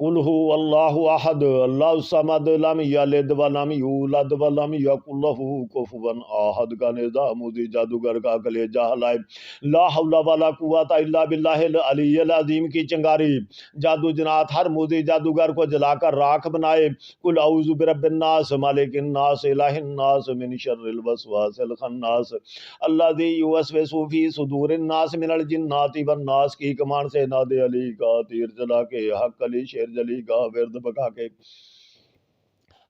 قل هو اللہ احد اللہ الصمد لم یلد ولم یولد ولم یکن له کفوا احد کا نظام مودی جادوگر کا کلیجہ ہلائے لا حول ولا قوت الا باللہ العلی العظیم کی چنگاری جادو جنات ہر مودی جادوگر کو جلا کر راکھ بنائے قل اعوذ برب الناس مالک الناس الہ الناس من شر الوسواس الخناس الذی یوسوس فی صدور الناس من الجنات والناس کی کمان سے ناد علی کا تیر چلا کے حق علی شیر جلی کا ورد بکا کے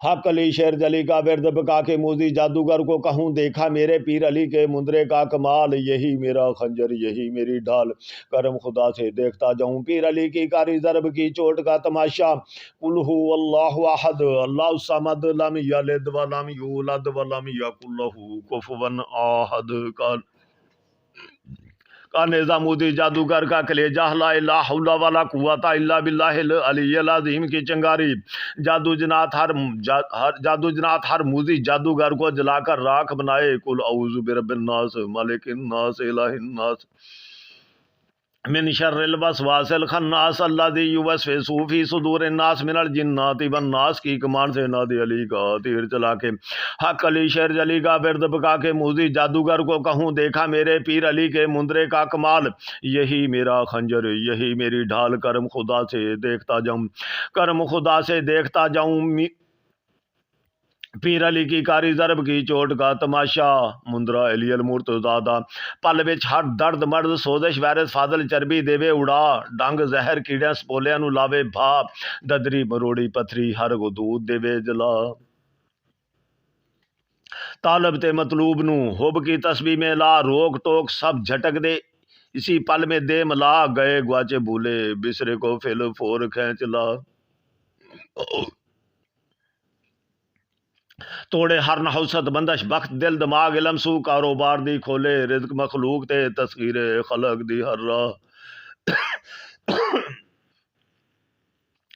حق علی شیر جلی کا ورد بکا کے موزی جادوگر کو کہوں دیکھا میرے پیر علی کے مندرے کا کمال یہی میرا خنجر یہی میری ڈھال کرم خدا سے دیکھتا جاؤں پیر علی کی کاری ضرب کی چوٹ کا تماشا قل هو اللہ احد اللہ الصمد لم یلد ولم یولد ولم یکن له کفوا احد کا نظامودی جادوگر کا کلیجہ ہلائے لا حول ولا قوت الا باللہ العلی العظیم کی چنگاری جادو جنات ہر موزی جادوگر کو جلا کر راکھ بنائے قل اعوذ برب الناس مالک الناس الہ الناس من شر الوسواس الخناس الذی یوسوس فی صدور الناس من الجنات والناس کی کمان سے نادی علی کا تیر چلا کے حق علی شیر جلی کا ورد بکا کے موزی جادوگر کو کہوں دیکھا میرے پیر علی کے مندرے کا کمال یہی میرا خنجر یہی میری ڈھال کرم خدا سے دیکھتا جاؤں کرم خدا سے دیکھتا جاؤں پیر علی کی کاری ضرب کی چوٹ کا تماشا مندرا علی المرتضیٰ پل وچ ہر درد مرد سوزش وائرس فاضل چربی دیوے اڑا ڈنگ زہر کیڑے سپولیاں نو لاوے بھا ددری مروڑی پتھری ہر غدود دیوے جلا طالب تے مطلوب نو حب کی تسبیح میں لا روک ٹوک سب جھٹک دے اسی پل میں دے ملا گئے گواچے بھولے بسرے کو فل فور کھینچ لا توڑے ہر نحوست بندش بخت دل دماغ علم سو کاروبار دی کھولے رزق مخلوق تے تسخیر خلق دی ہر راہ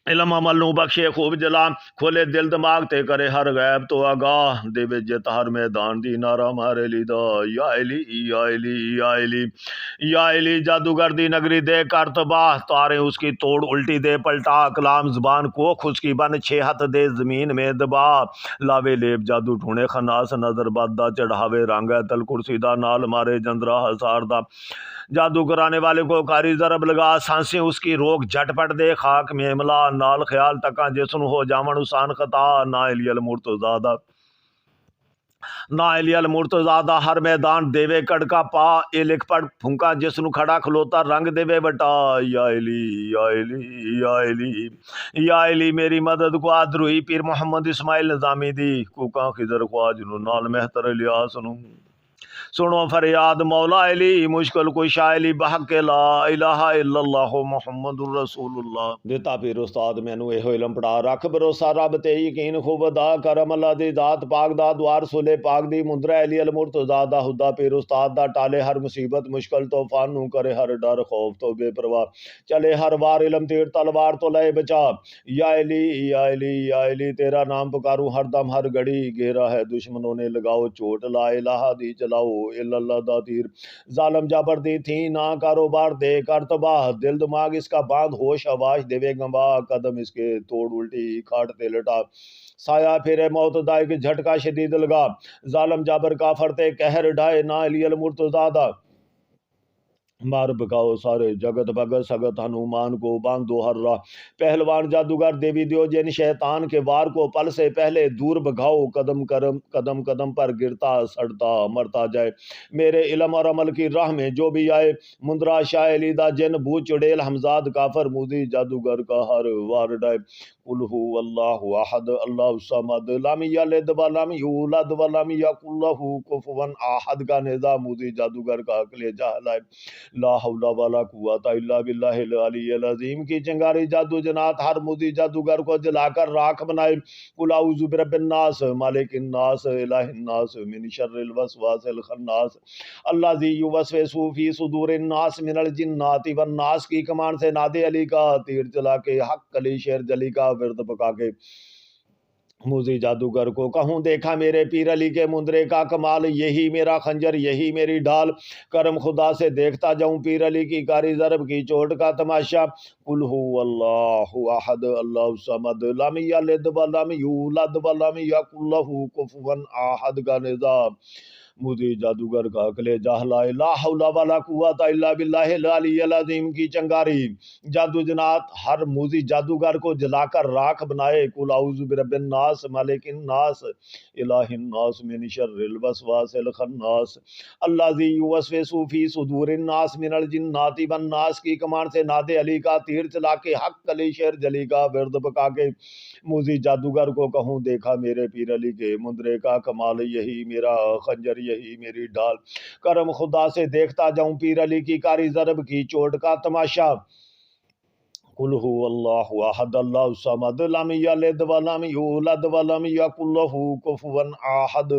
علم عمل نو بخشے خوب جلا کھولے دل دماغ تے کرے ہر غیب تو آگاہ دے جت ہر میدان دی نارا مارے لیدا یا علی یا علی یا علی یا علی جادوگر دی نگری دے کر تباہ تارے اس کی توڑ الٹی دے پلٹا کلام زبان کو خس کی بن 6 ہاتھ دے زمین میں دبا لاوے لیب جادو ٹھونے خناس نظر بادا چڑھاوے رانگا تل کرسی دا نال مارے جندرا ہزار دا جادو کرانے والے کو کاری ضرب لگا سانسیں اس کی روک جھٹ پٹ دے خاک میں ملا نال خیال تکا جسن ہو جامن اسان خطا نا علی المرتضیٰ نا علی المرتضیٰ ہر میدان دیوے کڑکا پا اے لکھ پڑ پھنکا جسن کھڑا کھلوتا رنگ دیوے بٹا یا علی یا علی یا علی یا علی میری مدد کو آدروئی پیر محمد اسماعیل نظامی دی کوکاں خضر خواج نو نال مہتر الیاس نو سنو فریاد مولا علی مشکل کشا علی بحق لا الہ الا اللہ محمد الرسول اللہ دیتا پیر استاد مینو یہ علم پڑھا رکھ بھروسہ رب تے یقین خوب ادا کرم اللہ دی ذات پاک دا دوار سلے پاک دی مندرہ علی المرتضیٰ دا خدا پیر استاد دا ٹالے ہر مصیبت مشکل طوفان نو کرے ہر ڈر خوف تو بے پرواہ چلے ہر وار علم تیر تلوار تو لے بچا یا علی یا علی یا علی تیرا نام پکاروں ہر دم ہر گھڑی گھیرا ہے دشمنوں نے لگاؤ چوٹ لا الہ دی چلاؤ اللہ دا تیر ظالم جابر دی تھی نہ کاروبار دے کر تباہ دل دماغ اس کا باندھ ہوش آواز دیوے گنبا قدم اس کے توڑ الٹی کھاٹتے لٹا سایہ پھرے موت دا ایک جھٹکا شدید لگا ظالم جابر کافر تے قہر ڈھائے نہ علی المرتضیٰ دا مار بکاؤ سارے جگت بھگت سگت ہنومان کو باندھو ہر راہ پہلوان جادوگر دیوی دیو جن شیطان کے وار کو پل سے پہلے دور بگاؤ قدم قدم قدم پر گرتا سڑتا مرتا جائے میرے علم اور عمل کی راہ میں جو بھی آئے مندرا شاہ علی دا جن بو چڑیل حمزاد کافر مودی جادوگر کا ہر وار ڈائے قل هو اللہ احد اللہ الصمد لم یلد ولم یولد ولم یکن له کفوا احد کا نظام مودی جادوگر کا کلیجہ ہلائے لا حول ولا قوت الا باللہ العلی العظیم کی چنگاری جادو جنات ہر مودی جادوگر کو جلا کر راکھ بنائے قل اعوذ برب الناس مالک الناس الہ الناس من شر الوسواس الخناس الذی یوسوس فی صدور الناس من الجنات والناس کی کمان سے نادے علی کا تیر چلا کے حق علی شیر جلی کا ورد پکا کے موذی جادوگر کو کہوں دیکھا میرے پیر علی کے مندرے کا کمال، یہی میرا خنجر یہی میری ڈھال، کرم خدا سے دیکھتا جاؤں پیر علی کی کاری ضرب کی چوٹ کا تماشا۔ قل هو اللہ احد اللہ الصمد لم یلد ولم یولد ولم یکن لہ کفوا احد کا نظام موذی جادوگر کا عقل جاہلائے، لا حول ولا قوت الا باللہ العلی العظیم کی چنگاری، جادو جنات ہر موذی جادوگر کو جلا کر راکھ بنائے، قل اعوذ برب الناس ملک الناس الہ الناس من شر الوسواس الخناس الذی یوسوس فی صدور الناس من الجنات والناس کی کمان سے ناد علی کا تیر چلا کے حق علی شیر جلی کا ورد پکا کے موذی جادوگر کو کہوں دیکھا میرے پیر علی کے مندرے کا کمال، یہی میرا خنجر یہی میری ڈھال، کرم خدا سے دیکھتا جاؤں پیر علی کی کاری ضرب کی چوٹ کا تماشا۔ قل هو اللہ احد اللہ الصمد لم یلد ولم یولد ولم یکن لہ کفوا احد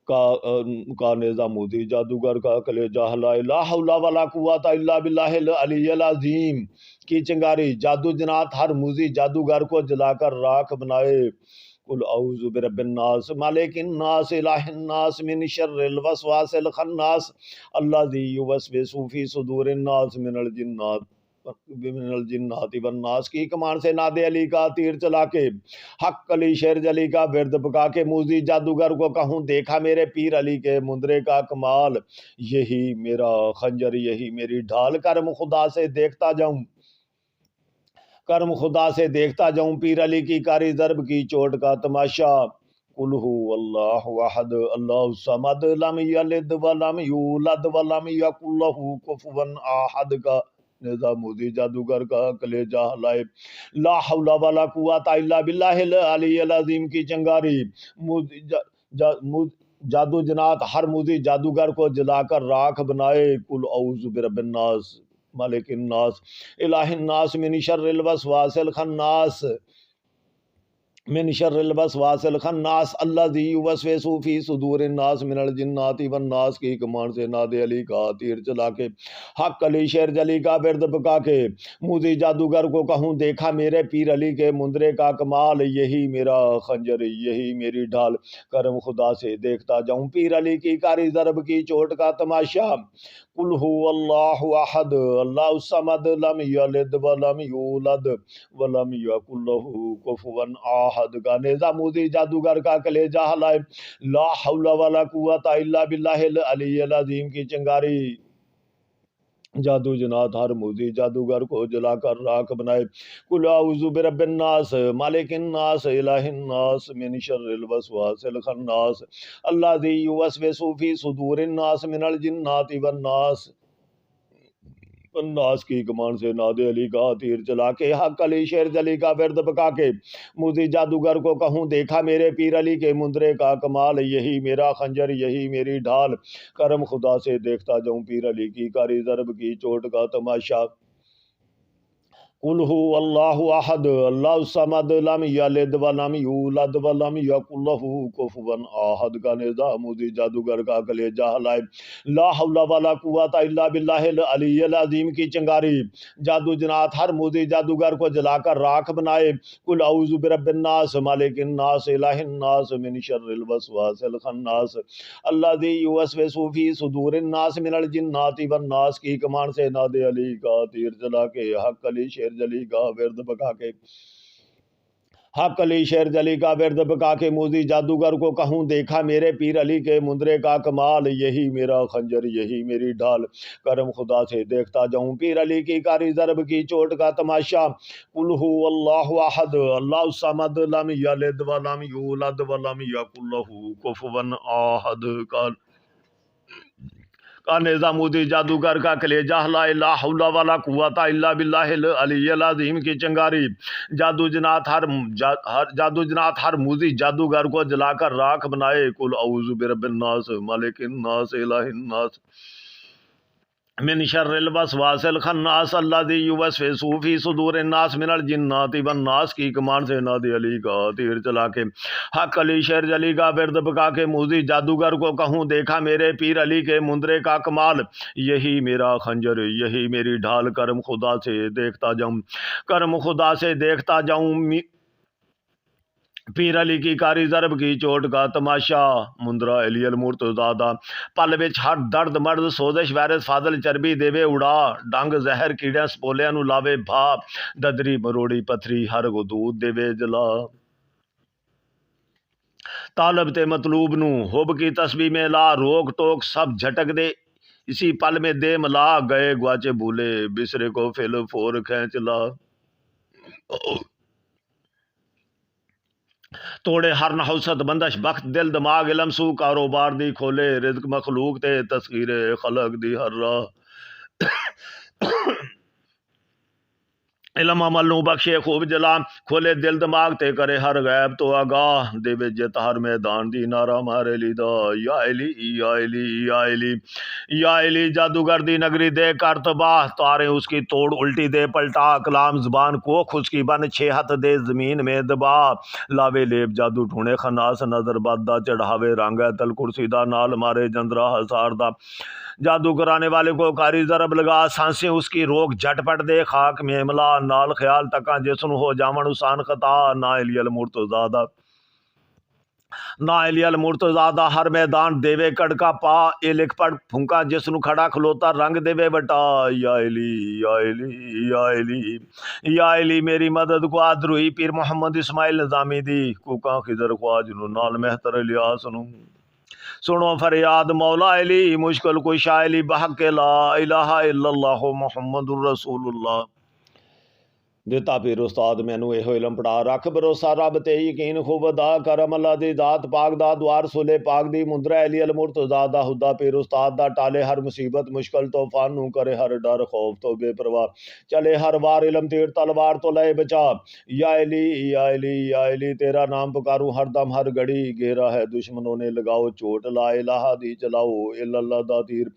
کا نظام موذی جادوگر کا عقل جاہلائے، لا حول ولا قوت الا باللہ العلی العظیم کی چنگاری، جادو جنات ہر موذی جادوگر کو جلا کر راکھ بنائے، قل اعوذ برب الناس ملک الناس الہ الناس من شر الوسواس الخناس الذی یوسوس فی صدور الناس من الجنات والناس کی کمان سے ناد علی کا تیر چلا کے حق علی شیر جلی کا ورد پکا کے موذی جادوگر کو کہوں دیکھا میرے پیر علی کے مندرے کا کمال، یہی میرا خنجر یہی میری ڈھال، کرم خدا سے دیکھتا جاؤں کرم خدا سے دیکھتا جاؤں پیر علی کی کاری ضرب کی چوٹ کا تماشا۔ قل هو اللہ احد اللہ الصمد لم یلد ولم یولد ولم یکن لہ کفوا احد کا نظام موذی جادوگر کا عقل جاہلائے، لا حول ولا قوت الا باللہ العلی العظیم کی چنگاری، جادو جنات ہر موذی جادوگر کو جلا کر راکھ بنائے، قل اعوذ برب الناس ملک الناس الہ الناس من شر الوسواس الخناس من شر الوسواس الخناس الذی یوسوس فی صدور الناس من الجنات والناس کی کمان سے ناد علی کا تیر چلا کے حق علی شیر جلی کا ورد پکا کے موذی جادوگر کو کہوں دیکھا میرے پیر علی کے مندرے کا کمال، یہی میرا خنجر یہی میری ڈھال، کرم خدا سے دیکھتا جاؤں پیر علی کی کاری ضرب کی چوٹ کا تماشا۔ قل هو اللہ احد اللہ الصمد لم یلد ولم یولد ولم یکن لہ کفوا احد کا نظام موذی جادوگر کا عقل جاہلائے، لا حول ولا قوت الا باللہ العلی العظیم کی چنگاری، جادو جنات ہر موذی جادوگر کو جلا کر راکھ بنائے، قل اعوذ برب الناس ملک الناس الہ الناس من شر الوسواس الخناس الذی یوسوس فی صدور الناس من الجنات والناس الناس کی کمان سے ناد علی کا تیر چلا کے حق علی شیر جلی کا ورد پکا کے موذی جادوگر کو کہوں دیکھا میرے پیر علی کے مندرے کا کمال، یہی میرا خنجر یہی میری ڈھال، کرم خدا سے دیکھتا جاؤں پیر علی کی کاری ضرب کی چوٹ کا تماشا۔ قل هو اللہ احد اللہ الصمد لم یلد ولم یولد ولم یکن لہ کفوا احد کا نظام موذی جادوگر کا عقل جاہلائے، لا حول ولا قوت الا باللہ العلی العظیم کی چنگاری، جادو جنات ہر موذی جادوگر کو جلا کر راکھ بنائے، قل اعوذ برب الناس ملک الناس الہ الناس من شر الوسواس الخناس الذی یوسوس فی صدور الناس من الجنات والناس کی کمان سے ناد علی کا تیر چلا کے حق علی شیر جلی کا ورد پکا کے حق علی شیر جلی کا ورد پکا کے موذی جادوگر کو کہوں دیکھا میرے پیر علی کے مندرے کا کمال، یہی میرا خنجر یہی میری ڈھال، کرم خدا سے دیکھتا جاؤں پیر علی کی کاری ضرب کی چوٹ کا تماشا۔ قل هو اللہ احد اللہ الصمد لم یلد ولم یولد ولم یکن لہ کفوا احد کا نظام موذی جادوگر کا عقل جاہلائے، لا حول ولا قوت الا باللہ العلی العظیم کی چنگاری، جادو جنات ہر موذی جادوگر کو جلا کر راکھ بنائے، قل اعوذ برب الناس ملک الناس الہ الناس من شر الوسواس الخناس الذی یوسوس فی صدور الناس من الجنات والناس کی کمان سے ناد علی کا تیر چلا کے حق علی شیر جلی کا ورد پکا کے موذی جادوگر کو کہوں دیکھا میرے پیر علی کے مندرے کا کمال، یہی میرا خنجر یہی میری ڈھال، کرم خدا سے دیکھتا جاؤں پیر علی کی کاری ضرب کی چوٹ کا تماشا، مندرا علی المرتضادہ پل وچ ہر درد مرد سوزش وائرس فاضل چربی دیوے اڑا، ڈنگ زہر کیڑیاں سپولیاں نو لاوے بھا، ددری مروڑی پتھری ہر غدود دیوے جلا، طالب تے مطلوب نو حب کی تسبیح میں لا، روک ٹوک سب جھٹک دے اسی پل میں دے ملا، گئے گواچے بھولے بسرے کو فل فور کھینچ لا، توڑے ہر نحوست بندش بخت دل دماغ علم سو کاروبار دی کھولے، رزق مخلوق تے تسخیر خلق دی ہر راہ، علم عمل نو بخشے خوب جلا، کھولے دل دماغ تے کرے ہر غیب تو آگاہ، دے جت ہر میدان دی نعرہ مارے لیدا، یا علی یا علی یا علی یا علی، جادوگر دی نگری دے کر تباہ، تارے اس کی توڑ الٹی دے پلٹا، کلام زبان کو خس کی بن 6 ہاتھ دے زمین میں دبا، لاوے لیب جادو ٹھونے خناس نظر بادا، چڑھاوے رنگ ہے تل کرسی دا، نال مارے جندرا ہزار دا، جادو کرانے والے کو کاری ضرب لگا، سانسیں اس کی روک جھٹ پٹ دے خاک میں ملا، نال خیال تکاں جسن ہو جامن اسان خطا، نا علی المرتضادہ نا علی المرتضادہ ہر میدان دیوے کڑکا پا، اے لکھ پڑھ پھنکا جسن کھڑا کھلوتا رنگ دیوے بٹا، یا علی یا علی یا علی یا علی میری مدد کو آدروئی پیر محمد اسماعیل نظامی دی، کوکاں خضر خواج نو نال مہتر الیاس نو، سنو فریاد مولا علی مشکل کشا علی بحق لا الہ الا اللہ محمد الرسول اللہ، دیتا پیر استاد مینو یہ علم پڑھا، رکھ بھروسہ رب تے یقین خوب ادا کرم اللہ دی ذات پاک دا، دوار سولے پاک دی مندرہ علی المرتضادہ، خدا پیر استاد دا ٹالے ہر مصیبت مشکل طوفان نو کرے ہر ڈر خوف تو بے پرواہ، چلے ہر وار علم تیر تلوار تو لے بچا، یا علی یا علی یا علی تیرا نام پکاروں ہر دم ہر گھڑی، گھیرا ہے دشمنوں نے لگاؤ چوٹ، لا الہ دی چلاؤ الا اللہ دا تیر،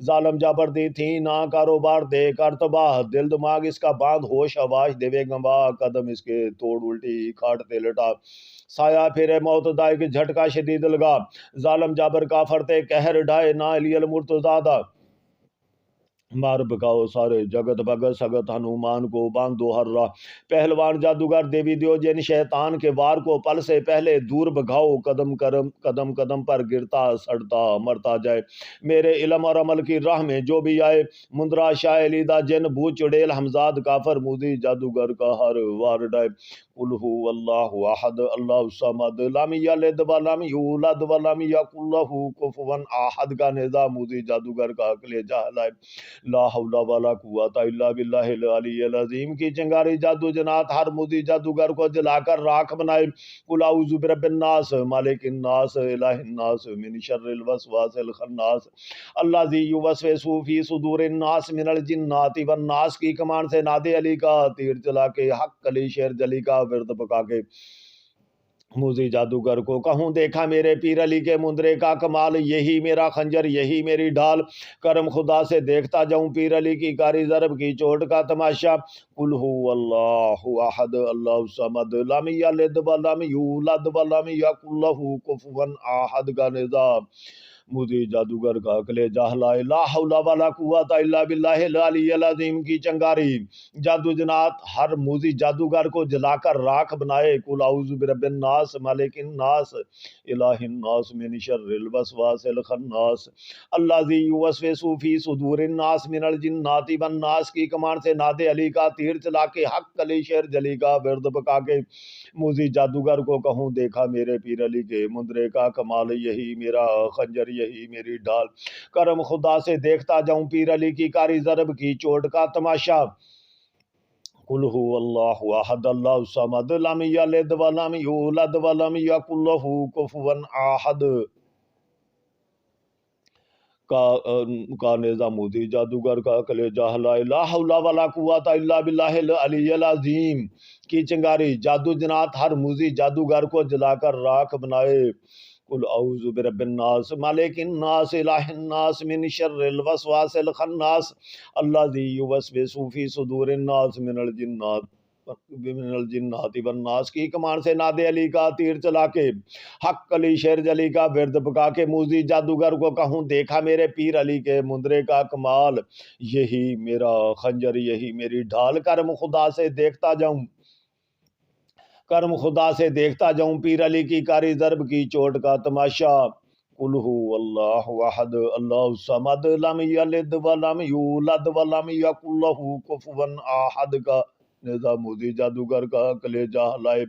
ظالم جابر دی تھی نہ کاروبار دے کر تباہ، دل دماغ اس کا باندھ ہوش آواز دیوے گنواہ، قدم اس کے توڑ الٹی کھاٹتے لٹا، سایہ پھرے موت دا ایک جھٹکا شدید لگا، ظالم جابر کافر تے قہر ڈھائے، نا علی المرتضادہ مار بکاؤ سارے جگت بھگت سگت ہنومان کو باندھو ہر راہ، پہلوان جادوگر دیوی دیو جن شیطان کے وار کو پل سے پہلے دور بھگاؤ، قدم قدم قدم پر گرتا سڑتا مرتا جائے، میرے علم اور عمل کی راہ میں جو بھی آئے، مندرا شاہ علی دا جن بو چڑیل حمزاد کافر مودی جادوگر کا ہر وار ڈائے، قل هو اللہ احد اللہ الصمد لم یلد ولم یولد ولم یکن لہ کفوا احد کا نظام مودی جادوگر کا عقل جہل، لا حول ولا قوت الا باللہ العلی العظیم کی چنگاری جادو جنات ہر مودی جادوگر کو جلا کر راکھ بنائے، قل اعوذ برب الناس مالک الناس الہ الناس من شر الوسواس الخناس الذی یوسوس فی صدور الناس من الجنات والناس کی کمان سے نادے علی کا تیر چلا کے حق علی شیر جلی کا ورد پکا کے موزی جادوگر کو کہوں دیکھا میرے پیر علی کے مندرے کا کمال، یہی میرا خنجر یہی میری ڈھال، کرم خدا سے دیکھتا جاؤں پیر علی کی کاری ضرب کی چوٹ کا تماشا، قل هو اللہ احد اللہ الصمد لم یلد ولم یولد ولم یکن لہ کفوا احد کا نظام مودی جادوگر کا عقل جہلا، لا حول ولا قوت الا باللہ العلی العظیم کی چنگاری جادو جنات ہر موزی جادوگر کو جلا کر راکھ بنائے، قل اعوذ برب الناس مالک الناس الہ الناس من شر الوسواس الخناس الذی یوسوس فی صدور الناس من الجنات والناس کی کمان سے نادے علی کا تیر چلا کے حق علی شیر جلی کا ورد پکا کے موزی جادوگر کو کہوں دیکھا میرے پیر علی کے مندرے کا کمال، یہی میرا خنجر یہی میری ڈھال، کرم خدا سے دیکھتا جاؤں پیر علی کی کاری ضرب کی چوٹ کا تماشا، قل هو اللہ احد اللہ الصمد لم یلد ولم یولد ولم یکن لہ کفوا احد کا نظام مودی جادوگر کا عقل جہلا، لا حول ولا قوت الا باللہ العلی العظیم کی چنگاری جادو جنات ہر موزی جادوگر کو جلا کر راکھ بنائے، قل اعوذ برب الناس مالک الناس الہ الناس من شر الوسواس الخناس الذی یوسوس فی صدور الناس من الجنات والناس کی کمان سے نادے علی کا تیر چلا کے حق علی شیر جلی کا ورد پکا کے موزی جادوگر کو کہوں دیکھا میرے پیر علی کے مندرے کا کمال، یہی میرا خنجر یہی میری ڈھال، کرم خدا سے دیکھتا جاؤں کرم خدا سے دیکھتا جاؤں پیر علی کی کاری ضرب کی چوٹ کا تماشا قل هو اللہ احد اللہ الصمد لم یلد ولم یولد ولم یکن له کفوا احد کا نظامودی جادوگر کا کلیجہ ہلائے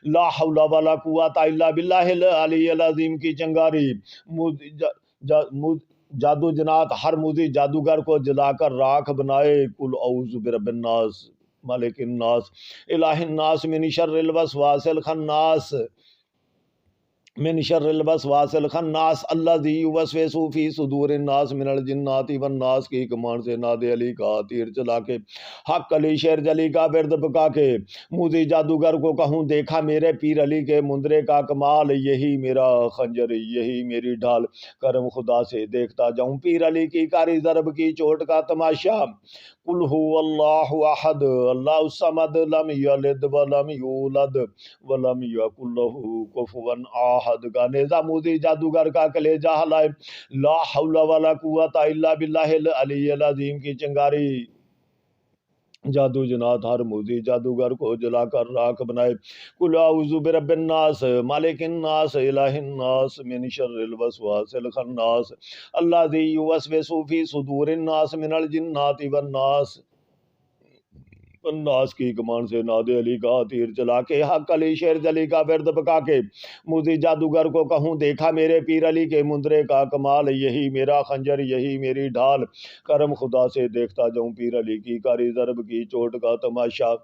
لا حول ولا قوت الا باللہ العلی العظیم کی چنگاری جادو جنات ہر موذی جادوگر کو جلا کر راکھ بنائے قل اعوذ برب الناس مالک الناس الہ الناس من شر الوسواس الخناس من شر الوسواس الخناس الذی یوسوس فی صدور الناس من الجنات والناس کی کمان سے ناد علی کا تیر چلا کے حق علی شیر جلی کا ورد بکا کے موذی جادوگر کو کہوں دیکھا میرے پیر علی کے مندرے کا کمال یہی میرا خنجر یہی میری ڈھال کرم خدا سے دیکھتا جاؤں پیر علی کی کاری ضرب کی چوٹ کا تماشا قل هو اللہ احد اللہ الصمد لم یلد ولم یولد ولم یکن له کفوا احد کا نیزہ موذی جادوگر کا کلیجہ ہلائے لا حول ولا قوت الا باللہ العلی العظیم کی چنگاری جادو جنات ہر موذی جادوگر کو جلا کر راکھ بنائے قل اعوذ برب الناس مالک الناس الہ الناس من شر الوسواس الخناس الذی یوسوس فی صدور الناس من الجنات والناس الناس کی کمان سے ناد علی کا تیر چلا کے حق علی شیر جلی کا ورد بکا کے موذی جادوگر کو کہوں دیکھا میرے پیر علی کے مندرے کا کمال یہی میرا خنجر یہی میری ڈھال کرم خدا سے دیکھتا جاؤں پیر علی کی کاری ضرب کی چوٹ کا تماشا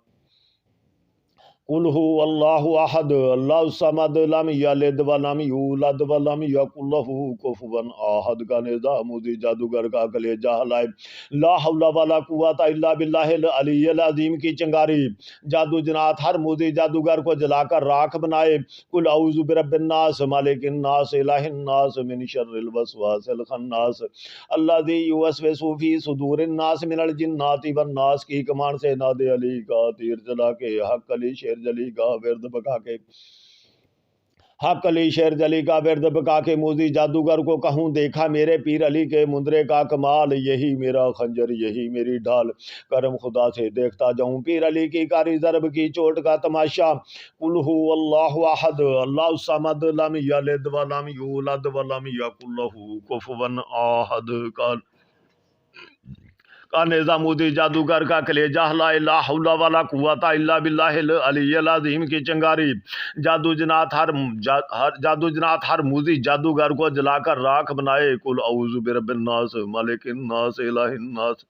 قل هو اللہ احد اللہ الصمد لم یلد ولم یولد ولم یکن له کفوا احد کا نیزہ موذی جادوگر کا کلیجہ ہلائے لا حول ولا قوت الا باللہ العلی العظیم کی چنگاری جادو جنات ہر موذی جادوگر کو جلا کر راکھ بنائے قل اعوذ برب الناس مالک الناس الہ الناس من شر الوسواس الخناس الذی یوسوس فی صدور الناس من الجنات والناس کی کمان سے ناد علی کا تیر چلا کے حق علی شیر جلی کا ورد بکا کے حق علی شیر جلی کا ورد بکا کے موذی جادوگر کو کہوں دیکھا میرے پیر علی کے مندرے کا کمال یہی میرا خنجر یہی میری ڈھال کرم خدا سے دیکھتا جاؤں پیر علی کی کاری ضرب کی چوٹ کا تماشا قل هو اللہ احد اللہ الصمد لم یلد ولم یولد ولم یکن له کفوا احد کا نیزہ موذی جادوگر کا کلیجہ ہلائے لا حول ولا قوت الا باللہ العلی العظیم کی چنگاری جادو جنات ہر موذی جادوگر کو جلا کر راکھ بنائے قل اعوذ برب الناس مالک الناس الہ الناس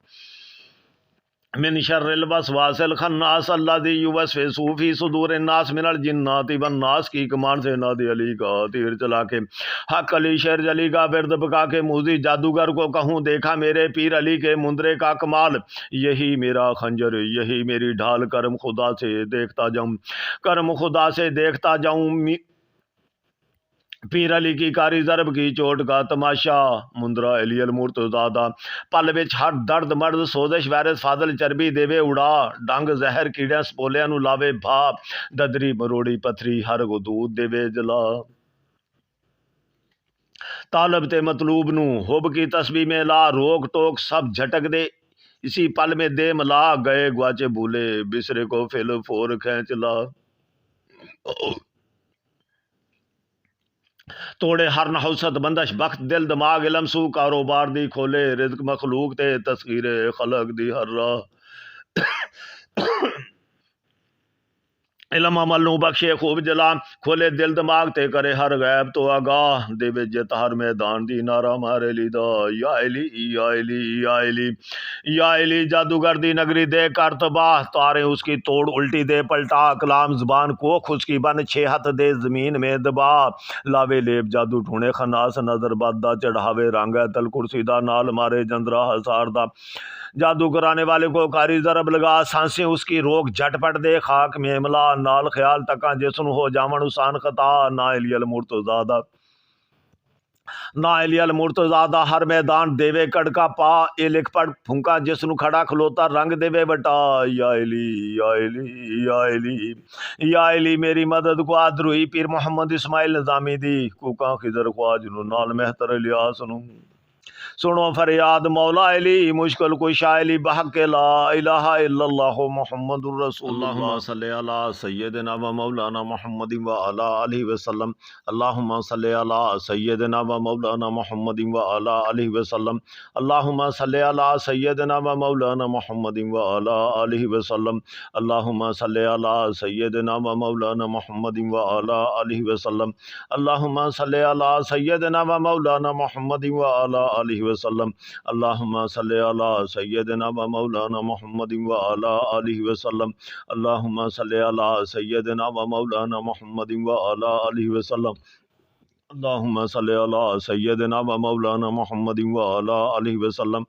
من شر الوسواس الخناس الذی یوسوس فی صدور الناس من الجنات والناس کی کمان سے ناد علی کا تیر چلا کے حق علی شیر جلی کا ورد بکا کے موذی جادوگر کو کہوں دیکھا میرے پیر علی کے مندرے کا کمال یہی میرا خنجر یہی میری ڈھال کرم خدا سے دیکھتا جاؤں پیر علی کی کاری ضرب کی چوٹ کا تماشا مندرا علی المرتضی پل وچ ہر درد مرد سوزش وائرس فاضل چربی دیوے اڑا ڈنگ زہر کیڑیاں سپولیاں نو لاوے بھا ددری مروڑی پتھری ہر غدود دیوے جلا طالب تے مطلوب نو حب کی تسبیح میں لا روک ٹوک سب جھٹک دے اسی پل میں دے ملا گئے گواچے بھولے بسرے کو فل فور کھینچ لا توڑے ہر نحوست بندش بخت دل دماغ علم سو کاروبار دی کھولے رزق مخلوق تے تسخیر خلق دی ہر راہ علم عمل نو بخشے خوب جلا کھولے دل دماغ تے کرے ہر غیب تو آگاہ دے جت ہر میدان دی نارا مارے لیدا یا علی یا علی یا علی یا علی جادوگر دی نگری دے کر تباہ تارے اس کی توڑ الٹی دے پلٹا کلام زبان کوکھ اس کی بن 6 ہاتھ دے زمین میں دبا لاوے لیب جادو ٹھونے خناس نظر بادا چڑھاوے رنگ تل کرسی دا نال مارے جندرا ہزار دا جادو کرانے والے کو کاری ضرب لگا سانسیں اس کی روک جھٹ پٹ دے خاک میں ملا نال خیال تکاں جسن ہو جامن اسان خطا نا علی المرتضی نا علی المرتضی ہر میدان دیوے کڑکا پا اے لکھ پڑ پھنکا جسن کھڑا کھلوتا رنگ دیوے بٹا یا علی یا علی یا علی یا علی میری مدد کو آدروئی پیر محمد اسماعیل نظامی دی کوکاں خضر خواج نو نال مہتر الیاس نو سنو فریاد مولا علی مشکل کشا علی بحق لا الہ الا اللہ محمد الرسول اللہ اللہم صلی علی سیدنا و مولانا محمد و علی آلہ وسلم اللہم صلی علی سیدنا و مولانا محمد و علی آلہ وسلم اللہم صلی علی سیدنا و مولانا محمد و علی آلہ وسلم اللہم صلی علی سیدنا و مولانا محمد و علی آلہ وسلم اللہم صلی علی سیدنا و مولانا محمد و علی آلہ وسلم اللہم صلی علی سیدنا و مولانا محمد و علی آلہ وسلم اللہم صلی علی سیدنا و مولانا محمد و علی آلہ وسلم اللہم صلی علی سیدنا و مولانا محمد و علی آلہ وسلم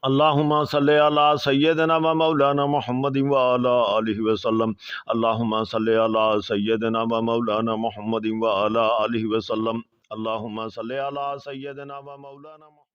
اللہم صلی علی سیدنا و مولانا محمد و علی آلہ وسلم اللہم صلی علی سیدنا و مولانا محمد و علی آلہ وسلم اللہم صلی علی سیدنا و مولانا